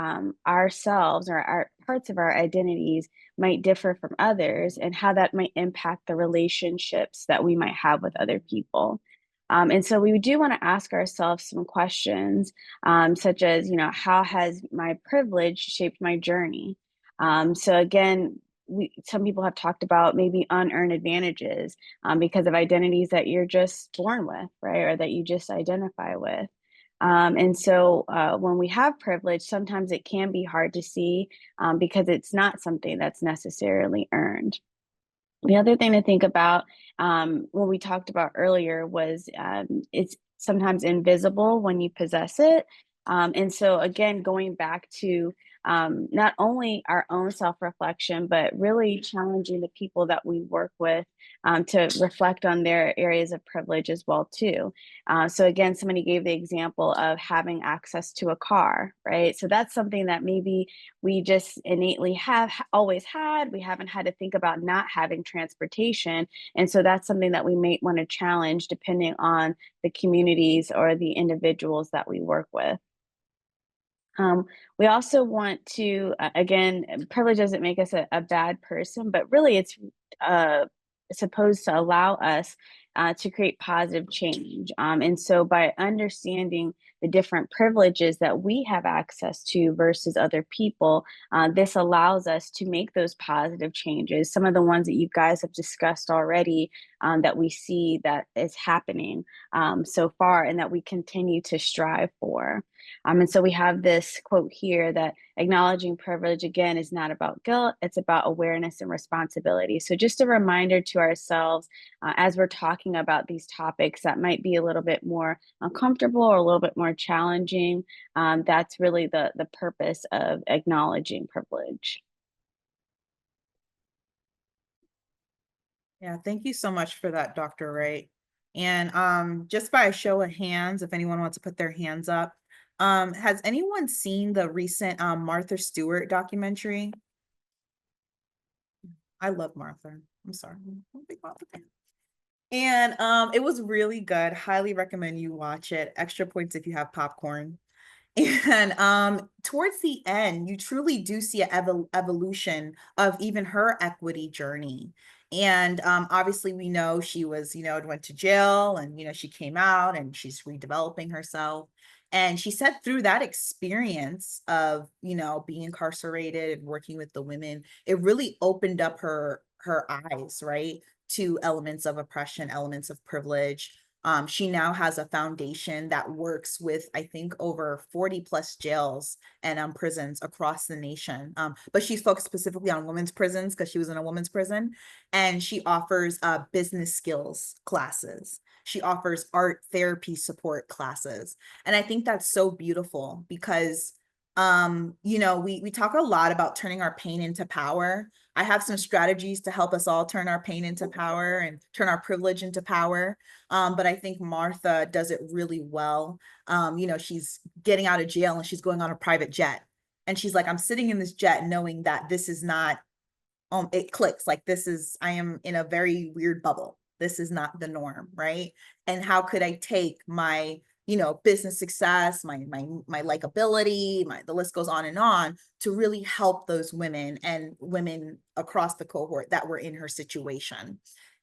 ourselves or our parts of our identities might differ from others and how that might impact the relationships that we might have with other people. And so we do want to ask ourselves some questions, such as, how has my privilege shaped my journey? So again, some people have talked about maybe unearned advantages because of identities that you're just born with, right? Or that you just identify with. And so when we have privilege, sometimes it can be hard to see because it's not something that's necessarily earned. The other thing to think about, what we talked about earlier, was it's sometimes invisible when you possess it. And so, again, going back to not only our own self reflection, but really challenging the people that we work with to reflect on their areas of privilege as well too. So again, somebody gave the example of having access to a car, right? So that's something that maybe we just innately have always had. We haven't had to think about not having transportation. And so that's something that we may want to challenge depending on the communities or the individuals that we work with. We also want to, again, privilege doesn't make us a bad person, but really it's supposed to allow us to create positive change. And so by understanding the different privileges that we have access to versus other people, this allows us to make those positive changes. Some of the ones that you guys have discussed already that we see that is happening so far and that we continue to strive for. And so we have this quote here that acknowledging privilege, again, is not about guilt, it's about awareness and responsibility. So just a reminder to ourselves as we're talking about these topics that might be a little bit more uncomfortable or a little bit more challenging, that's really the purpose of acknowledging privilege. Yeah, thank you so much for that, Dr. Wright. And just by a show of hands, if anyone wants to put their hands up, has anyone seen the recent Martha Stewart documentary? I love Martha. I'm sorry. I'm a big Martha fan. And it was really good. Highly recommend you watch it. Extra points if you have popcorn. And towards the end, you truly do see an evolution of even her equity journey. And obviously, we know she was, went to jail and, she came out and she's redeveloping herself. And she said through that experience of, being incarcerated and working with the women, it really opened up her eyes, right, to elements of oppression, elements of privilege. She now has a foundation that works with, I think, over 40 plus jails and prisons across the nation. But she's focused specifically on women's prisons because she was in a women's prison. And she offers business skills classes. She offers art therapy support classes. And I think that's so beautiful because we talk a lot about turning our pain into power. I have some strategies to help us all turn our pain into power and turn our privilege into power. But I think Martha does it really well. She's getting out of jail and she's going on a private jet. And she's like, I'm sitting in this jet knowing that this is not, it clicks. Like I am in a very weird bubble. This is not the norm, right? And how could I take my, you know, business success, my likability, the list goes on to really help those women and women across the cohort that were in her situation.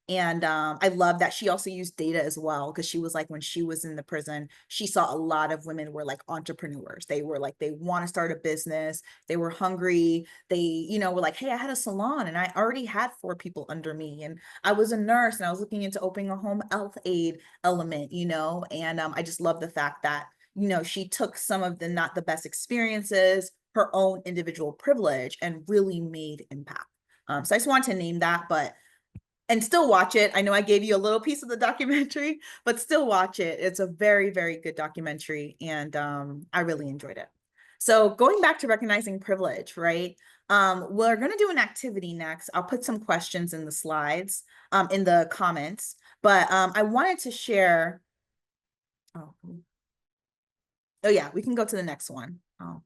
And I love that she also used data as well, because she was like, when she was in the prison, she saw a lot of women were like entrepreneurs. They were like, they want to start a business. They were hungry. They, you know, were like, hey, I had a salon and I already had 4 people under me. And I was a nurse and I was looking into opening a home health aid element, you know, and I just love the fact that, you know, she took some of the not the best experiences, her own individual privilege, and really made impact. So I just wanted to name that, and still watch it. I know I gave you a little piece of the documentary, but still watch it. It's a very, very good documentary, and I really enjoyed it. So going back to recognizing privilege, right? We're going to do an activity next. I'll put some questions in the slides, in the comments, but I wanted to share. Oh yeah, we can go to the next one. Oh.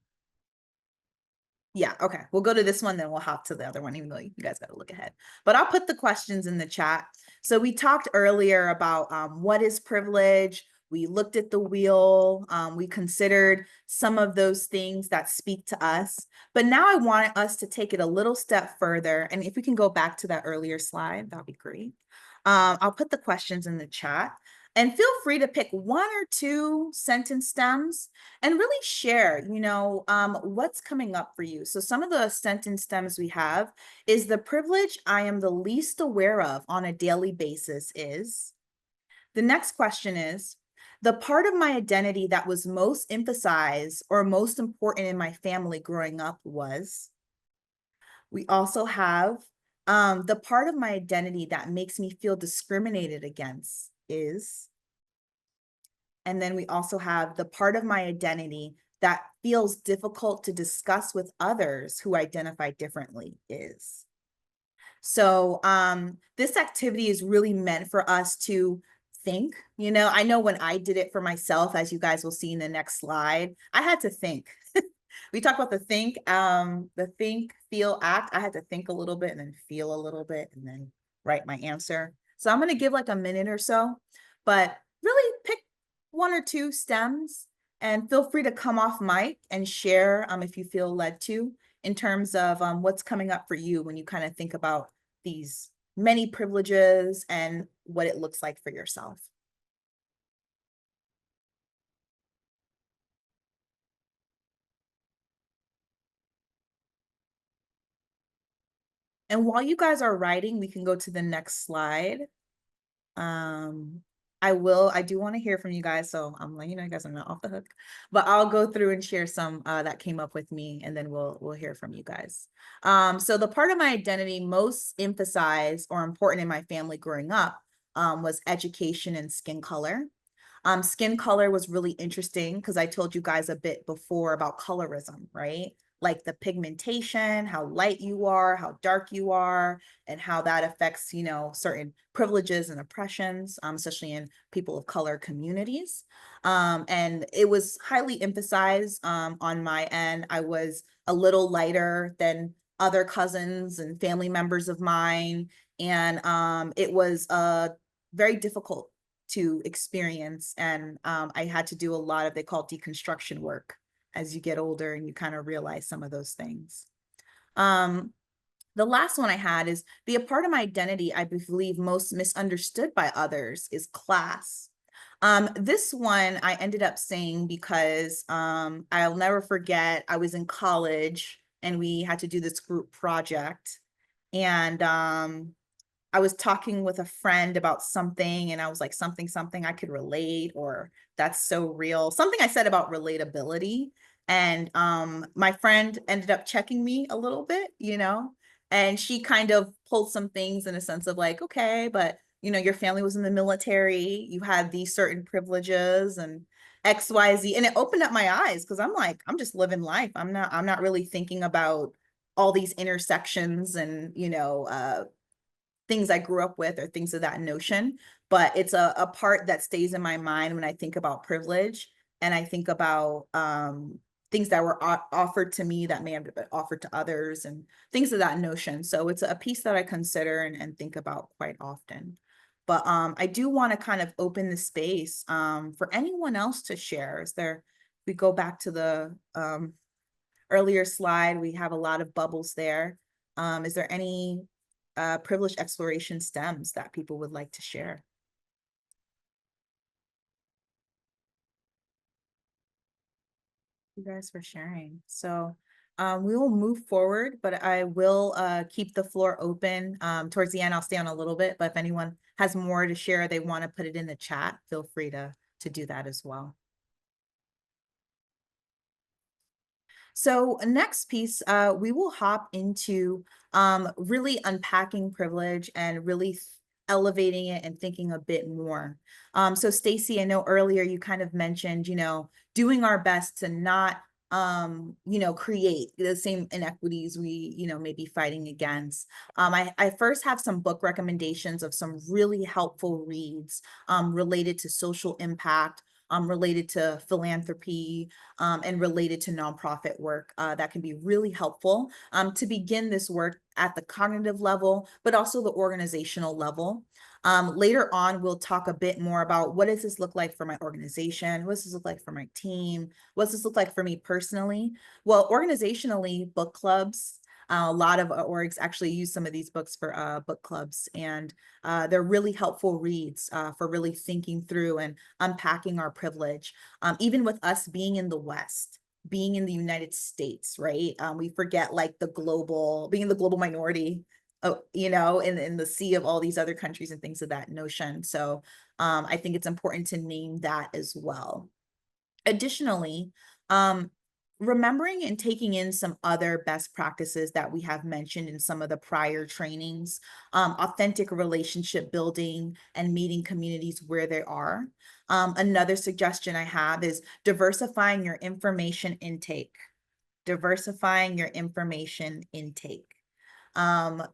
Yeah, okay. We'll go to this one, then we'll hop to the other one, even though you guys got to look ahead. But I'll put the questions in the chat. So we talked earlier about what is privilege. We looked at the wheel. We considered some of those things that speak to us. But now I want us to take it a little step further. And if we can go back to that earlier slide, that'd be great. I'll put the questions in the chat. And feel free to pick 1 or 2 sentence stems and really share, you know, what's coming up for you. So some of the sentence stems we have is the privilege I am the least aware of on a daily basis is. The next question is, the part of my identity that was most emphasized or most important in my family growing up was. We also have the part of my identity that makes me feel discriminated against is. And then we also have the part of my identity that feels difficult to discuss with others who identify differently is. So this activity is really meant for us to think. You know, I know when I did it for myself, as you guys will see in the next slide, I had to think. We talk about the think, feel, act. I had to think a little bit and then feel a little bit and then write my answer. So I'm going to give like a minute or so, but really pick 1 or 2 stems and feel free to come off mic and share if you feel led to, in terms of what's coming up for you when you kind of think about these many privileges and what it looks like for yourself. And while you guys are writing, we can go to the next slide. I do want to hear from you guys, so I'm letting you know, you guys are not off the hook, but I'll go through and share some that came up with me, and then we'll hear from you guys. So the part of my identity most emphasized or important in my family growing up was education and skin color. Skin color was really interesting because I told you guys a bit before about colorism, right? Like the pigmentation, how light you are, how dark you are, and how that affects, you know, certain privileges and oppressions, especially in people of color communities. And it was highly emphasized on my end. I was a little lighter than other cousins and family members of mine. And it was very difficult to experience. And I had to do a lot of, they call it deconstruction work as you get older and you kind of realize some of those things. The last one I had is be a part of my identity I believe most misunderstood by others is class. This one I ended up saying because I'll never forget, I was in college and we had to do this group project. And I was talking with a friend about something and I was like, something I could relate, or that's so real. Something I said about relatability. And my friend ended up checking me a little bit, you know, and she kind of pulled some things in a sense of like, okay, but you know, your family was in the military, you had these certain privileges and XYZ. And it opened up my eyes because I'm like, I'm just living life. I'm not really thinking about all these intersections and, you know, things I grew up with or things of that notion, but it's a part that stays in my mind when I think about privilege and I think about things that were offered to me that may have been offered to others and things of that notion. So it's a piece that I consider and think about quite often. But I do want to kind of open the space for anyone else to share. We go back to the earlier slide, we have a lot of bubbles there. Is there any privileged exploration stems that people would like to share? You guys for sharing. So we will move forward, but I will keep the floor open. Towards the end, I'll stay on a little bit, but if anyone has more to share, they want to put it in the chat, feel free to do that as well. So next piece, we will hop into really unpacking privilege and really elevating it and thinking a bit more. So Stacy, I know earlier you kind of mentioned, doing our best to not, create the same inequities we, may be fighting against. I first have some book recommendations of some really helpful reads related to social impact, related to philanthropy, and related to nonprofit work that can be really helpful to begin this work at the cognitive level, but also the organizational level. Later on, we'll talk a bit more about what does this look like for my organization? What does this look like for my team? What does this look like for me personally? Well, organizationally, book clubs, a lot of orgs actually use some of these books for book clubs, and they're really helpful reads for really thinking through and unpacking our privilege. Even with us being in the West, being in the United States, right? We forget like being the global minority, in the sea of all these other countries and things of that notion. So I think it's important to name that as well. Additionally, remembering and taking in some other best practices that we have mentioned in some of the prior trainings, authentic relationship building and meeting communities where they are. Another suggestion I have is diversifying your information intake. Diversifying your information intake.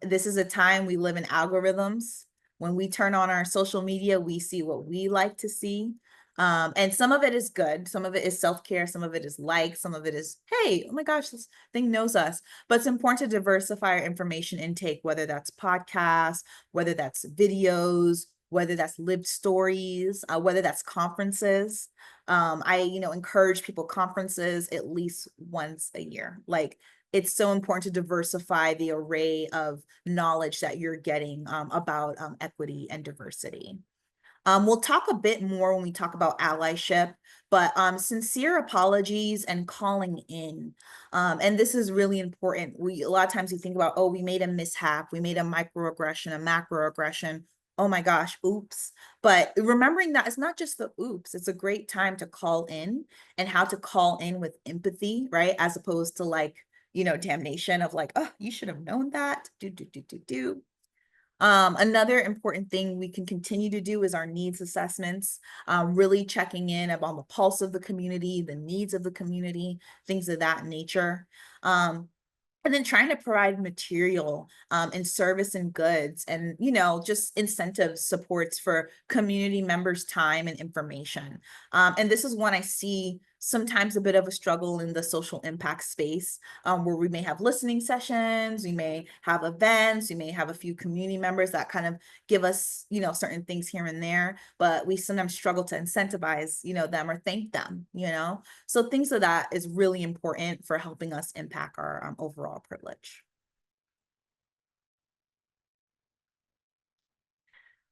This is a time we live in algorithms. When we turn on our social media, we see what we like to see. And some of it is good. Some of it is self-care. Some of it is likes. Some of it is, hey, oh my gosh, this thing knows us. But it's important to diversify our information intake, whether that's podcasts, whether that's videos, whether that's lived stories, whether that's conferences. I, encourage people conferences at least once a year. Like, it's so important to diversify the array of knowledge that you're getting about equity and diversity. We'll talk a bit more when we talk about allyship, but sincere apologies and calling in. And this is really important. A lot of times we think about, oh, we made a mishap, we made a microaggression, a macroaggression. Oh my gosh, oops. But remembering that it's not just the oops, it's a great time to call in, and how to call in with empathy, right? As opposed to like, damnation of like, oh, you should have known that. Another important thing we can continue to do is our needs assessments, really checking in on the pulse of the community, the needs of the community, things of that nature. And then trying to provide material and service and goods and, just incentive supports for community members' time and information. And this is one I see sometimes a bit of a struggle in the social impact space, where we may have listening sessions, we may have events, we may have a few community members that kind of give us, certain things here and there, but we sometimes struggle to incentivize, them or thank them, So things of that is really important for helping us impact our overall privilege.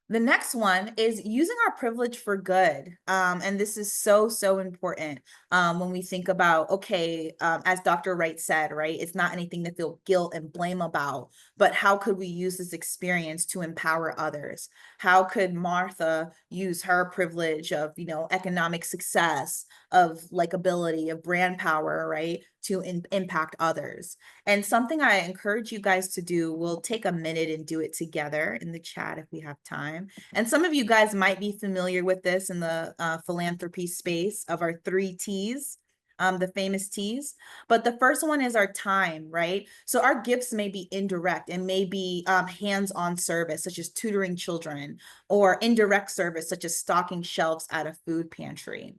The next one is using our privilege for good. And this is so, so important when we think about, okay, as Dr. Wright said, right, it's not anything to feel guilt and blame about, but how could we use this experience to empower others? How could Martha use her privilege of, economic success, of likability, of brand power, right, to impact others? And something I encourage you guys to do, we'll take a minute and do it together in the chat if we have time. And some of you guys might be familiar with this in the philanthropy space of our 3 T's, the famous T's. But the first one is our time, right? So our gifts may be indirect and may be hands-on service, such as tutoring children, or indirect service, such as stocking shelves at a food pantry.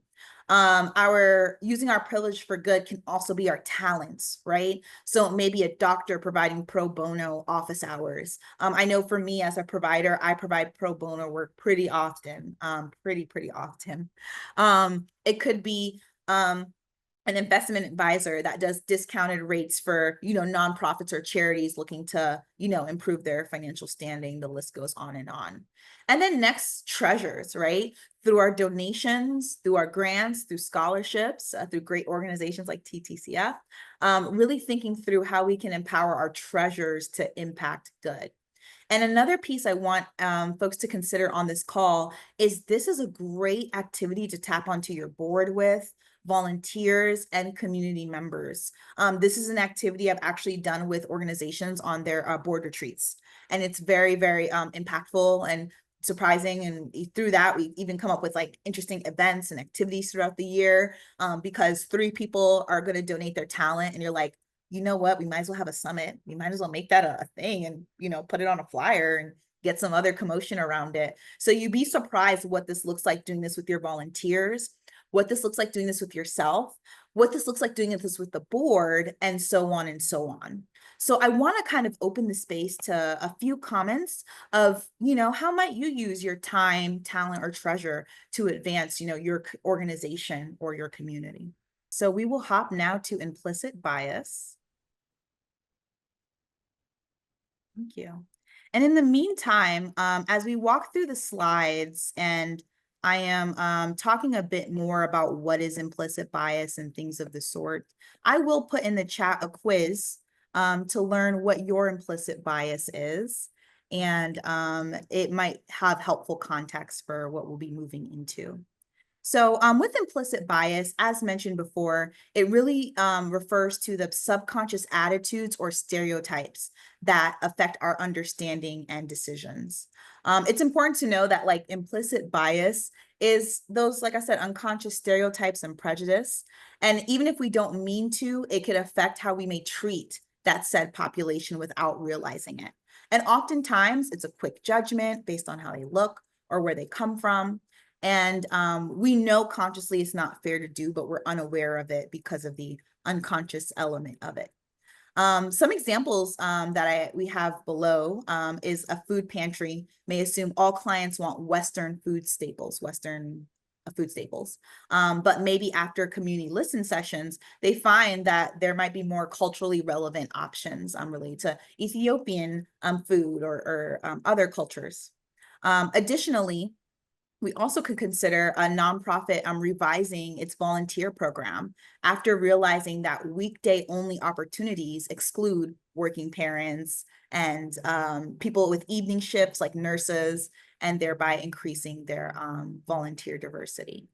Our using our privilege for good can also be our talents, right? So maybe a doctor providing pro bono office hours. I know for me as a provider, I provide pro bono work pretty often, pretty often. It could be an investment advisor that does discounted rates for, nonprofits or charities looking to, improve their financial standing. The list goes on and on. And then next, treasures, right? Through our donations, through our grants, through scholarships, through great organizations like TTCF, really thinking through how we can empower our treasures to impact good. And another piece I want folks to consider on this call is this is a great activity to tap onto your board with, volunteers, and community members. This is an activity I've actually done with organizations on their board retreats. And it's very, very impactful and surprising. And through that, we even come up with like interesting events and activities throughout the year because 3 people are going to donate their talent. And you're like, you know what, we might as well have a summit. We might as well make that a thing and, put it on a flyer and get some other commotion around it. So you'd be surprised what this looks like doing this with your volunteers, what this looks like doing this with yourself, what this looks like doing this with the board, and so on and so on. So I want to kind of open the space to a few comments of, how might you use your time, talent, or treasure to advance, your organization or your community? So we will hop now to implicit bias. Thank you. And in the meantime, as we walk through the slides, and I am talking a bit more about what is implicit bias and things of the sort, I will put in the chat a quiz to learn what your implicit bias is. And it might have helpful context for what we'll be moving into. So with implicit bias, as mentioned before, it really refers to the subconscious attitudes or stereotypes that affect our understanding and decisions. It's important to know that like implicit bias is those, like I said, unconscious stereotypes and prejudice. And even if we don't mean to, it could affect how we may treat that said population without realizing it. And oftentimes it's a quick judgment based on how they look or where they come from. And we know consciously it's not fair to do, but we're unaware of it because of the unconscious element of it. Some examples that we have below is a food pantry may assume all clients want Western food staples, but maybe after community listen sessions, they find that there might be more culturally relevant options related to Ethiopian food or other cultures. Additionally, we also could consider a nonprofit revising its volunteer program after realizing that weekday only opportunities exclude working parents and people with evening shifts like nurses, and thereby increasing their volunteer diversity.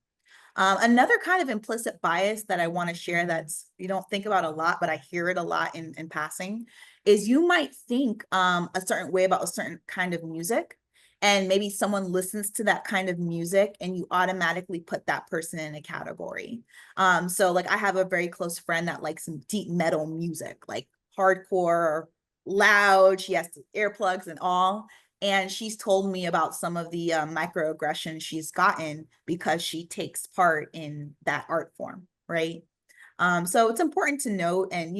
Another kind of implicit bias that I want to share that's you don't think about a lot, but I hear it a lot in passing, is you might think a certain way about a certain kind of music, and maybe someone listens to that kind of music and you automatically put that person in a category. So like I have a very close friend that likes some deep metal music, like hardcore, loud, she has earplugs and all. And she's told me about some of the microaggressions she's gotten because she takes part in that art form, right? So it's important to note and,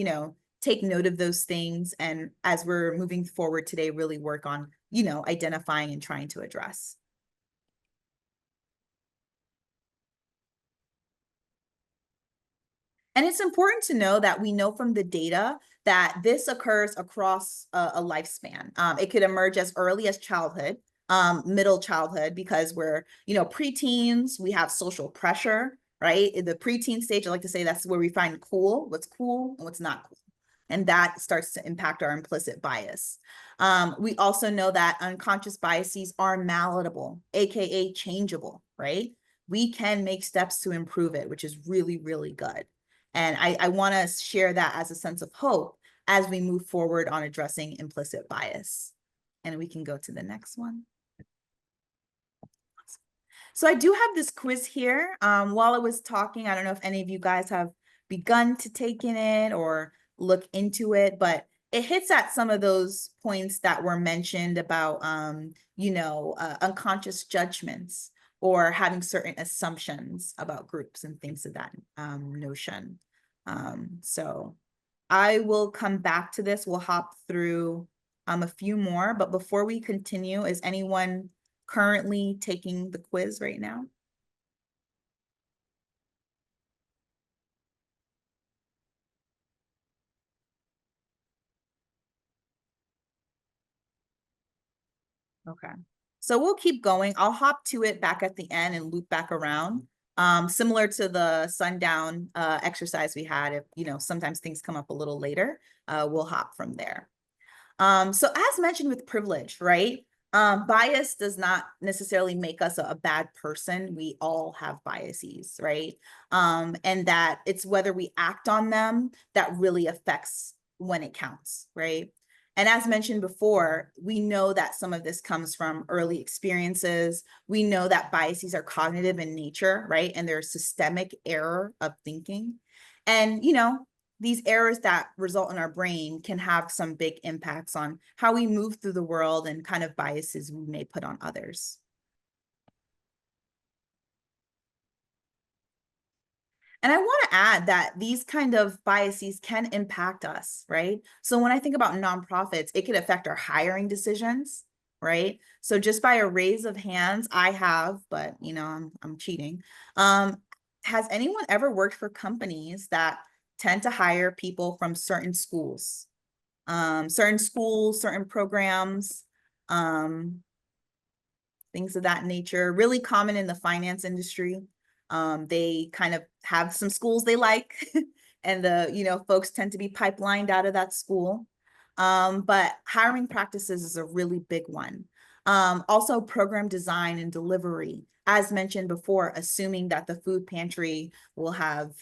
take note of those things. And as we're moving forward today, really work on, identifying and trying to address. And it's important to know that we know from the data that this occurs across a lifespan. It could emerge as early as childhood, middle childhood, because we're, preteens, we have social pressure, right? In the preteen stage, I like to say that's where we find what's cool and what's not cool. And that starts to impact our implicit bias. We also know that unconscious biases are malleable, AKA changeable, right? We can make steps to improve it, which is really, really good. And I want to share that as a sense of hope as we move forward on addressing implicit bias. And we can go to the next one. So I do have this quiz here. While I was talking, I don't know if any of you guys have begun to take in it or look into it, but it hits at some of those points that were mentioned about, unconscious judgments or having certain assumptions about groups and things of that notion. So I will come back to this. We'll hop through a few more, but before we continue, is anyone currently taking the quiz right now? Okay, so we'll keep going. I'll hop to it back at the end and loop back around. Similar to the sundown exercise we had, if sometimes things come up a little later, we'll hop from there. So as mentioned with privilege, right? Bias does not necessarily make us a bad person. We all have biases, right? And that it's whether we act on them that really affects when it counts, right? And as mentioned before, we know that some of this comes from early experiences. We know that biases are cognitive in nature, right? And there's systemic error of thinking. And, these errors that result in our brain can have some big impacts on how we move through the world and kind of biases we may put on others. And I want to add that these kind of biases can impact us, right? So when I think about nonprofits, it could affect our hiring decisions, right? So just by a raise of hands, I have, but I'm cheating. Has anyone ever worked for companies that tend to hire people from certain schools, certain programs, things of that nature, really common in the finance industry. They kind of have some schools they like and the, folks tend to be pipelined out of that school. But hiring practices is a really big one. Also program design and delivery, as mentioned before, assuming that the food pantry will have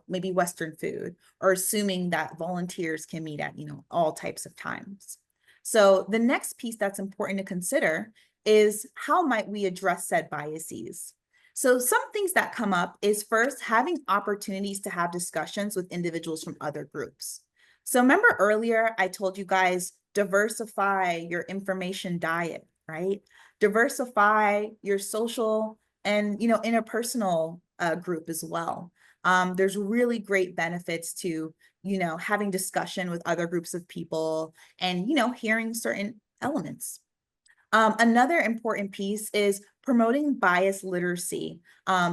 maybe Western food, or assuming that volunteers can meet at, all types of times. So the next piece that's important to consider is how might we address said biases? So some things that come up is first having opportunities to have discussions with individuals from other groups. So remember earlier, I told you guys, diversify your information diet, right? Diversify your social and, interpersonal group as well. There's really great benefits to, having discussion with other groups of people and, hearing certain elements. Another important piece is promoting bias literacy.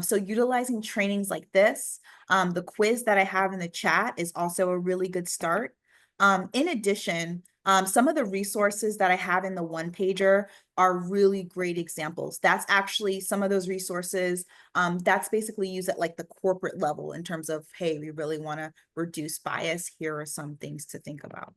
So utilizing trainings like this, the quiz that I have in the chat is also a really good start. In addition, some of the resources that I have in the one pager are really great examples. That's actually some of those resources that's basically used at like the corporate level in terms of, hey, we really want to reduce bias. Here are some things to think about.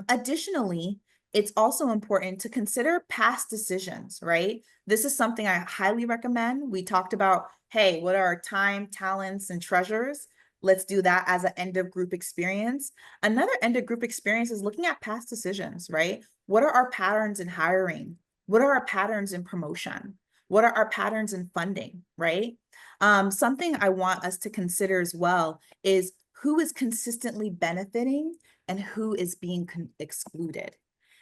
Additionally, it's also important to consider past decisions, right? This is something I highly recommend. We talked about, hey, what are our time, talents, and treasures? Let's do that as an end of group experience. Another end of group experience is looking at past decisions, right? What are our patterns in hiring? What are our patterns in promotion? What are our patterns in funding, right? Something I want us to consider as well is who is consistently benefiting and who is being excluded.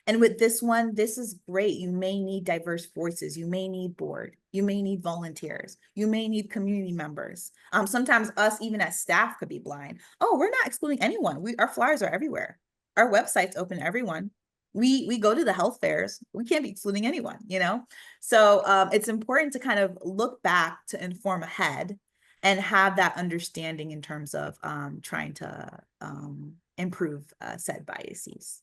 And with this one, this is great. You may need diverse voices. You may need board. You may need volunteers. You may need community members. Sometimes us, even as staff, could be blind. Oh, we're not excluding anyone. Our flyers are everywhere. Our website's open to everyone. We go to the health fairs. We can't be excluding anyone, So it's important to kind of look back to inform ahead and have that understanding in terms of trying to improve said biases.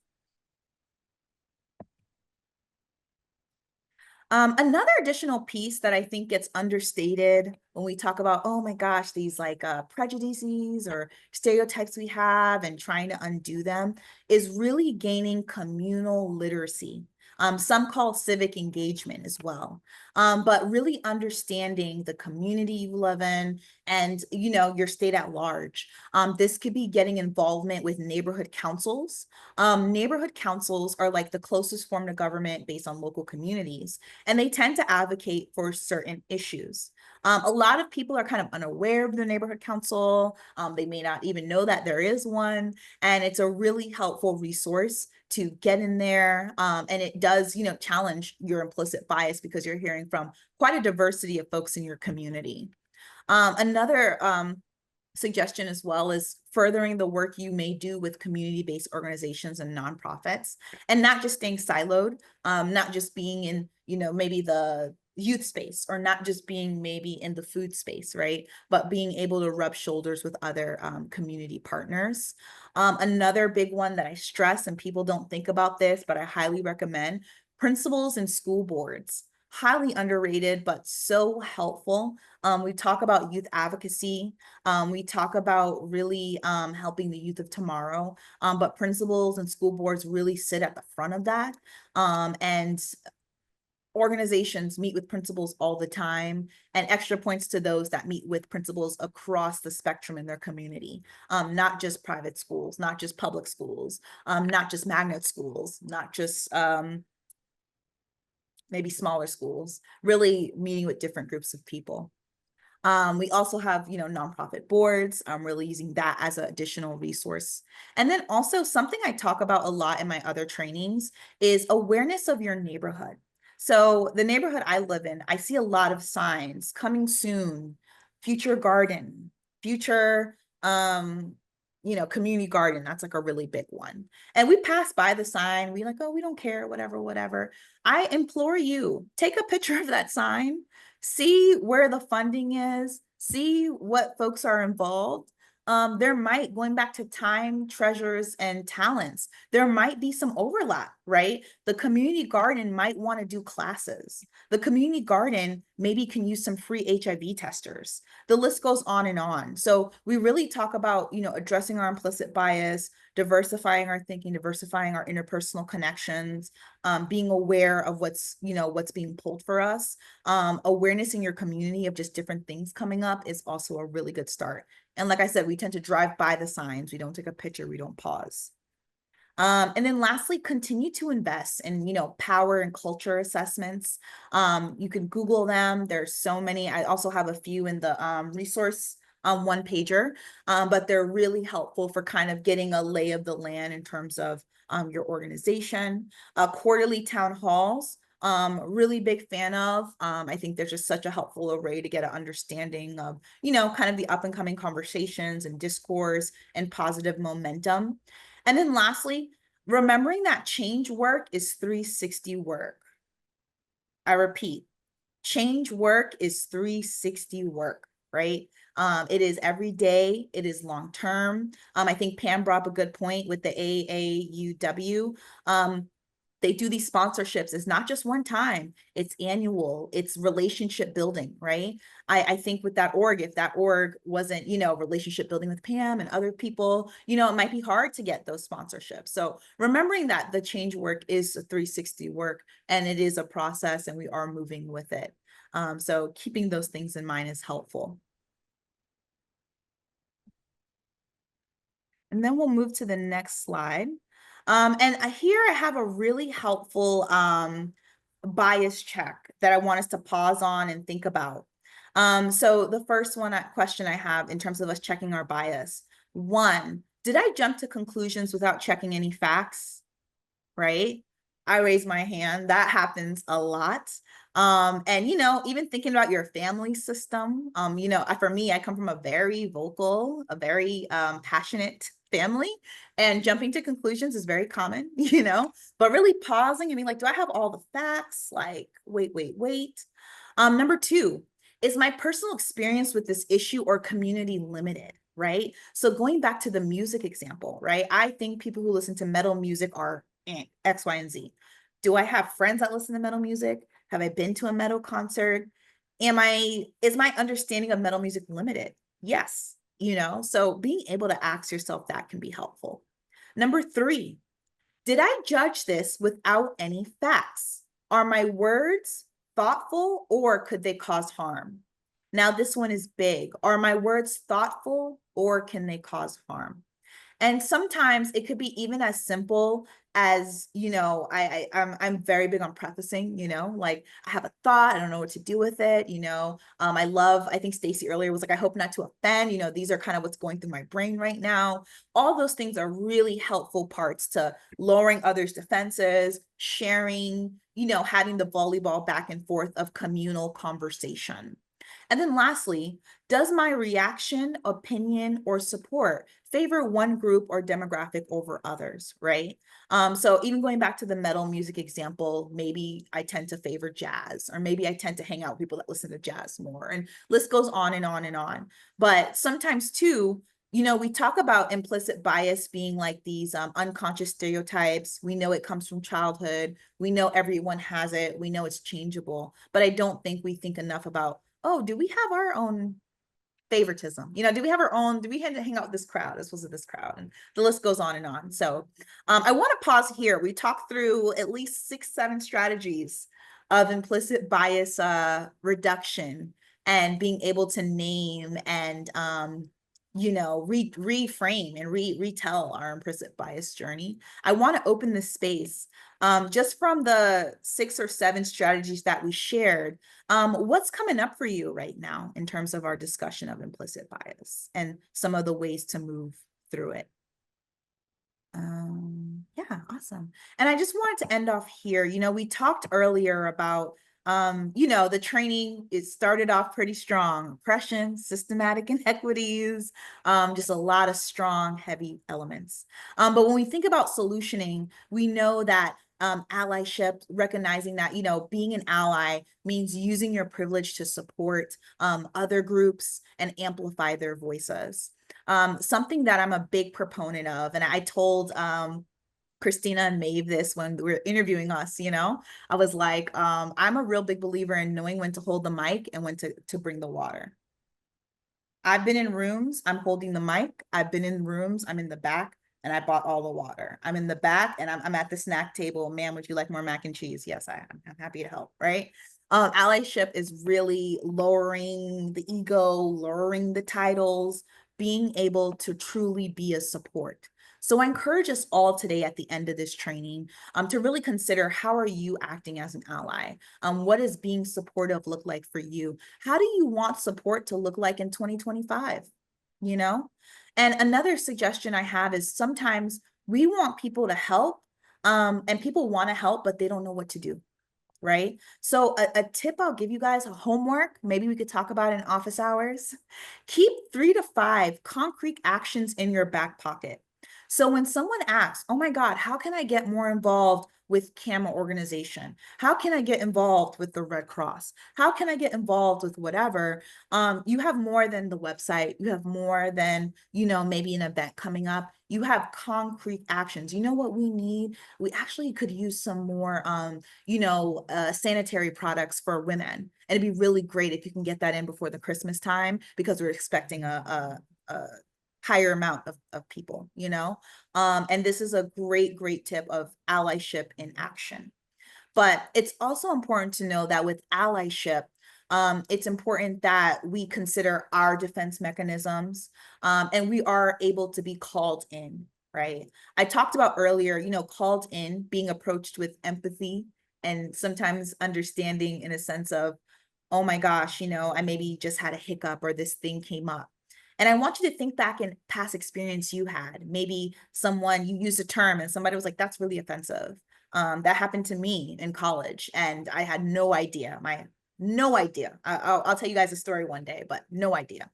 Another additional piece that I think gets understated when we talk about, oh my gosh, these like prejudices or stereotypes we have and trying to undo them is really gaining communal literacy. Some call civic engagement as well, but really understanding the community you live in and, your state at large. This could be getting involvement with neighborhood councils. Neighborhood councils are like the closest form of government based on local communities, and they tend to advocate for certain issues. A lot of people are kind of unaware of the neighborhood council. They may not even know that there is one, and it's a really helpful resource to get in there. And it does, challenge your implicit bias because you're hearing from quite a diversity of folks in your community. Another suggestion as well is furthering the work you may do with community-based organizations and nonprofits, and not just staying siloed, not just being in, maybe the youth space, or not just being maybe in the food space, right? But being able to rub shoulders with other community partners. Another big one that I stress, and people don't think about this, but I highly recommend, principals and school boards. Highly underrated, but so helpful. We talk about youth advocacy. We talk about really helping the youth of tomorrow, but principals and school boards really sit at the front of that. And organizations meet with principals all the time, and extra points to those that meet with principals across the spectrum in their community, not just private schools, not just public schools, not just magnet schools, not just maybe smaller schools, really meeting with different groups of people. We also have, nonprofit boards, really using that as an additional resource. And then also something I talk about a lot in my other trainings is awareness of your neighborhood. So the neighborhood I live in, I see a lot of signs coming soon, future garden, future, community garden. That's like a really big one. And we pass by the sign, we like, oh, we don't care, whatever, whatever. I implore you, take a picture of that sign, see where the funding is, see what folks are involved. There might, going back to time, treasures, and talents, there might be some overlap, right? The community garden might want to do classes. The community garden maybe can use some free HIV testers. The list goes on and on. So we really talk about, addressing our implicit bias, diversifying our thinking, diversifying our interpersonal connections, being aware of what's being pulled for us. Awareness in your community of just different things coming up is also a really good start. And like I said, we tend to drive by the signs. We don't take a picture, we don't pause. And then lastly, continue to invest in, power and culture assessments. You can Google them. There's so many. I also have a few in the resource one pager, but they're really helpful for kind of getting a lay of the land in terms of your organization. Quarterly town halls, really big fan of. I think there's just such a helpful array to get an understanding of, kind of the up and coming conversations and discourse and positive momentum. And then lastly, remembering that change work is 360 work. I repeat, change work is 360 work, right? It is every day, it is long term. I think Pam brought up a good point with the AAUW. They do these sponsorships. It's not just one time, it's annual, it's relationship building, right? I think with that org, if that org wasn't, relationship building with Pam and other people, it might be hard to get those sponsorships. So remembering that the change work is a 360 work, and it is a process, and we are moving with it. So keeping those things in mind is helpful. And then we'll move to the next slide. And here I have a really helpful bias check that I want us to pause on and think about. So the first question I have in terms of us checking our bias. One, did I jump to conclusions without checking any facts? Right? I raise my hand. That happens a lot. And even thinking about your family system, for me, I come from a very vocal, a very passionate family, and jumping to conclusions is very common, but really pausing and being like, do I have all the facts? Like, wait. Number two, is my personal experience with this issue or community limited? Right? So going back to the music example, right? I think people who listen to metal music are X, Y, and Z. Do I have friends that listen to metal music? Have I been to a metal concert? Is my understanding of metal music limited? Yes, so being able to ask yourself that can be helpful. Number three, did I judge this without any facts? Are my words thoughtful, or could they cause harm? Now, this one is big. Are my words thoughtful, or can they cause harm? And sometimes it could be even as simple as, I'm very big on prefacing, like I have a thought, I don't know what to do with it, I think Stacy earlier was like, I hope not to offend, these are kind of what's going through my brain right now. All those things are really helpful parts to lowering others' defenses, sharing, having the volleyball back and forth of communal conversation. And then lastly, does my reaction, opinion, or support favor one group or demographic over others, right? So even going back to the metal music example, maybe I tend to favor jazz, or maybe I tend to hang out with people that listen to jazz more, and list goes on and on and on. But sometimes too, we talk about implicit bias being like these unconscious stereotypes. We know it comes from childhood. We know everyone has it. We know it's changeable, but I don't think we think enough about, oh, do we have our own favoritism? Do we have our own, do we have to hang out with this crowd as opposed to this crowd? And the list goes on and on. So I want to pause here. We talked through at least 6-7 strategies of implicit bias reduction, and being able to name and reframe and retell our implicit bias journey. I want to open this space just from the 6 or 7 strategies that we shared. What's coming up for you right now in terms of our discussion of implicit bias and some of the ways to move through it? Yeah, awesome. And I just wanted to end off here. We talked earlier about, the training, it started off pretty strong: oppression, systematic inequities, just a lot of strong, heavy elements. But when we think about solutioning, we know that allyship, recognizing that, being an ally means using your privilege to support other groups and amplify their voices. Something that I'm a big proponent of, and I told Christina and Maeve this when we were interviewing us, I was like, I'm a real big believer in knowing when to hold the mic and when to bring the water. I've been in rooms, I'm holding the mic. I've been in rooms, I'm in the back, and I bought all the water. I'm in the back and I'm at the snack table. Ma'am, would you like more mac and cheese? Yes, I'm happy to help, right? Allyship is really lowering the ego, lowering the titles, being able to truly be a support. So I encourage us all today at the end of this training to really consider, how are you acting as an ally? What does being supportive look like for you? How do you want support to look like in 2025? And another suggestion I have is, sometimes we want people to help, and people want to help, but they don't know what to do. Right? So a tip I'll give you guys, a homework, maybe we could talk about in office hours: keep 3 to 5 concrete actions in your back pocket. So when someone asks, oh my God, how can I get more involved with camera organization? How can I get involved with the Red Cross? How can I get involved with whatever? You have more than the website. You have more than, maybe an event coming up. You have concrete actions. You know what we need? We actually could use some more, sanitary products for women. And it'd be really great if you can get that in before the Christmas time, because we're expecting a higher amount of people, and this is a great tip of allyship in action. But it's also important to know that with allyship, it's important that we consider our defense mechanisms, and we are able to be called in, right? I talked about earlier, called in, being approached with empathy, and sometimes understanding in a sense of, oh my gosh, I maybe just had a hiccup, or this thing came up. And I want you to think back in past experience you had. Maybe you used a term and somebody was like, that's really offensive. That happened to me in college, and I had no idea. No idea. I'll tell you guys a story one day, but no idea.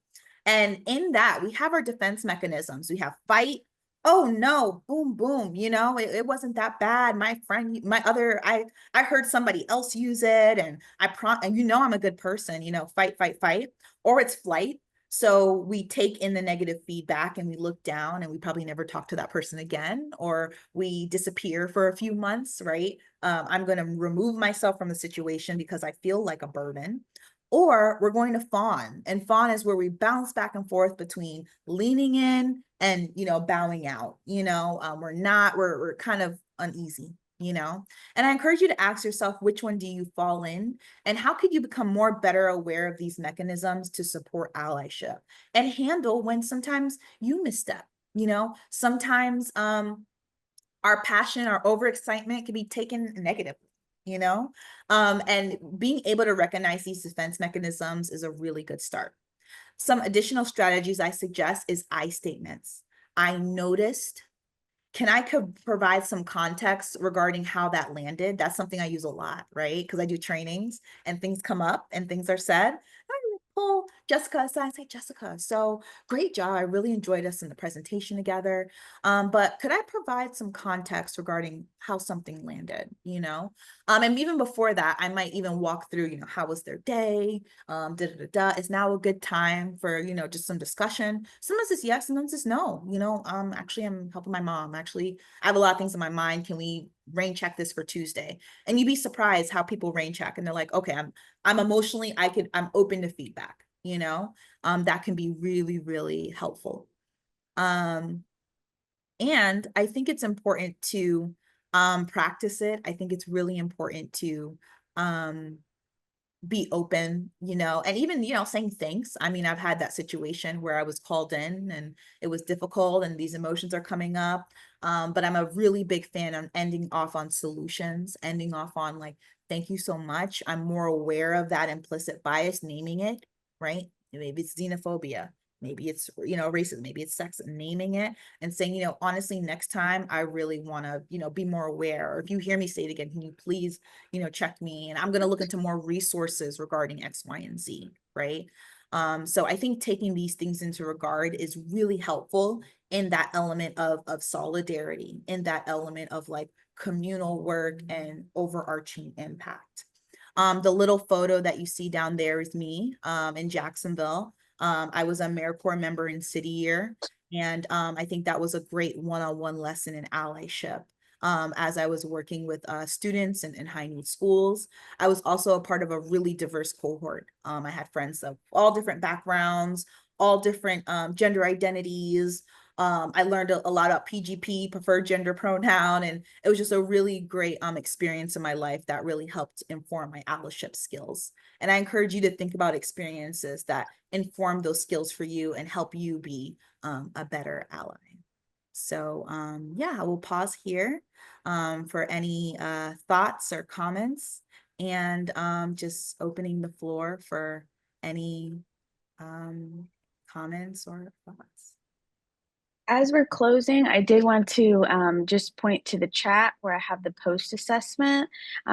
And in that, we have our defense mechanisms. We have fight. Oh no, boom, boom. It wasn't that bad. My friend, I heard somebody else use it, and and I'm a good person. Fight, fight, fight. Or it's flight. So we take in the negative feedback and we look down, and we probably never talk to that person again, or we disappear for a few months, right? I'm going to remove myself from the situation because I feel like a burden. Or we're going to fawn, and fawn is where we bounce back and forth between leaning in and, bowing out. We're kind of uneasy. And I encourage you to ask yourself, which one do you fall in, and how could you become better aware of these mechanisms to support allyship and handle when sometimes you misstep, You know, sometimes our passion, our overexcitement can be taken negatively, you know? And being able to recognize these defense mechanisms is a really good start. Some additional strategies I suggest is I statements. I noticed. Can I provide some context regarding how that landed? That's something I use a lot, right? Because I do trainings and things come up and things are said. I pull Jessica aside and say, Jessica, so great job. I really enjoyed us in the presentation together. But could I provide some context regarding how something landed, you know? And even before that, I might even walk through, you know, how was their day? Is now a good time for, you know, just some discussion? Sometimes it's yes, sometimes it's no. You know, actually, I'm helping my mom. Actually, I have a lot of things in my mind. Can we rain check this for Tuesday? And you'd be surprised how people rain check, and they're like, okay, I'm emotionally, I'm open to feedback. You know, that can be really, really helpful. And I think it's important to practice it. I think it's really important to be open, you know, and even, you know, saying thanks. I mean, I've had that situation where I was called in and it was difficult and these emotions are coming up. But I'm a really big fan of ending off on solutions, ending off on like, thank you so much. I'm more aware of that implicit bias, naming it, right? Maybe it's xenophobia. Maybe it's, you know, racism, maybe it's sex, naming it and saying, you know, honestly, next time I really want to, you know, be more aware. Or if you hear me say it again, can you please, you know, check me, and I'm going to look into more resources regarding X, Y, and Z, right? So I think taking these things into regard is really helpful in that element of solidarity, in that element of like communal work and overarching impact. The little photo that you see down there is me in Jacksonville. I was a AmeriCorps member in City Year, and I think that was a great one-on-one lesson in allyship. As I was working with students in high need schools. I was also a part of a really diverse cohort. I had friends of all different backgrounds, all different gender identities. I learned a lot about PGP, preferred gender pronoun, and it was just a really great experience in my life that really helped inform my allyship skills. And I encourage you to think about experiences that inform those skills for you and help you be a better ally. So yeah, I will pause here for any thoughts or comments, and just opening the floor for any comments or thoughts. As we're closing, I did want to just point to the chat where I have the post assessment.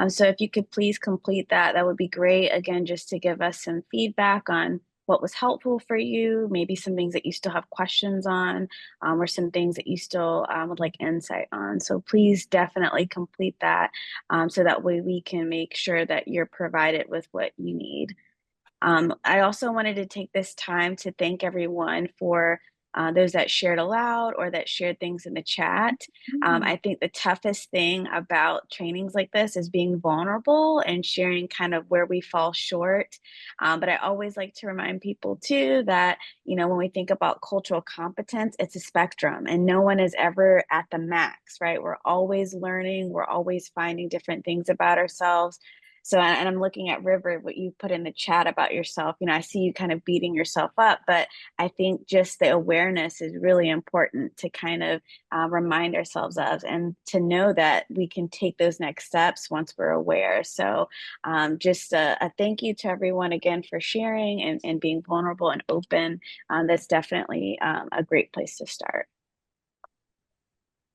So if you could please complete that, that would be great. Again, just to give us some feedback on what was helpful for you, maybe some things that you still have questions on, or some things that you still would like insight on. So please definitely complete that so that way we can make sure that you're provided with what you need. I also wanted to take this time to thank everyone for those that shared aloud or that shared things in the chat. I think the toughest thing about trainings like this is being vulnerable and sharing kind of where we fall short. But I always like to remind people too that, you know, when we think about cultural competence, it's a spectrum and no one is ever at the max, right? We're always learning, we're always finding different things about ourselves. So, and I'm looking at River, what you put in the chat about yourself. You know, I see you kind of beating yourself up, but I think just the awareness is really important to kind of remind ourselves of, and to know that we can take those next steps once we're aware. So, just a thank you to everyone again for sharing and being vulnerable and open. That's definitely a great place to start.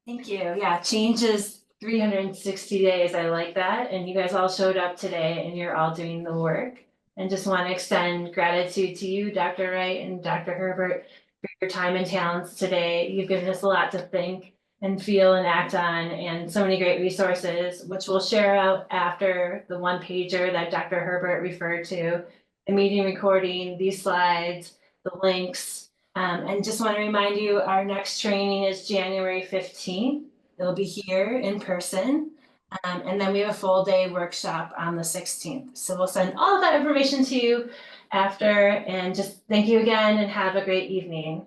Thank you. Yeah, change is 360 days. I like that. And you guys all showed up today and you're all doing the work. And just want to extend gratitude to you, Dr. Wright and Dr. Herbert, for your time and talents today. You've given us a lot to think and feel and act on, and so many great resources, which we'll share out after the one pager that Dr. Herbert referred to, the meeting recording, these slides, the links. And just want to remind you, our next training is January 15th. It'll be here in person. And then we have a full day workshop on the 16th. So we'll send all of that information to you after, and just thank you again and have a great evening.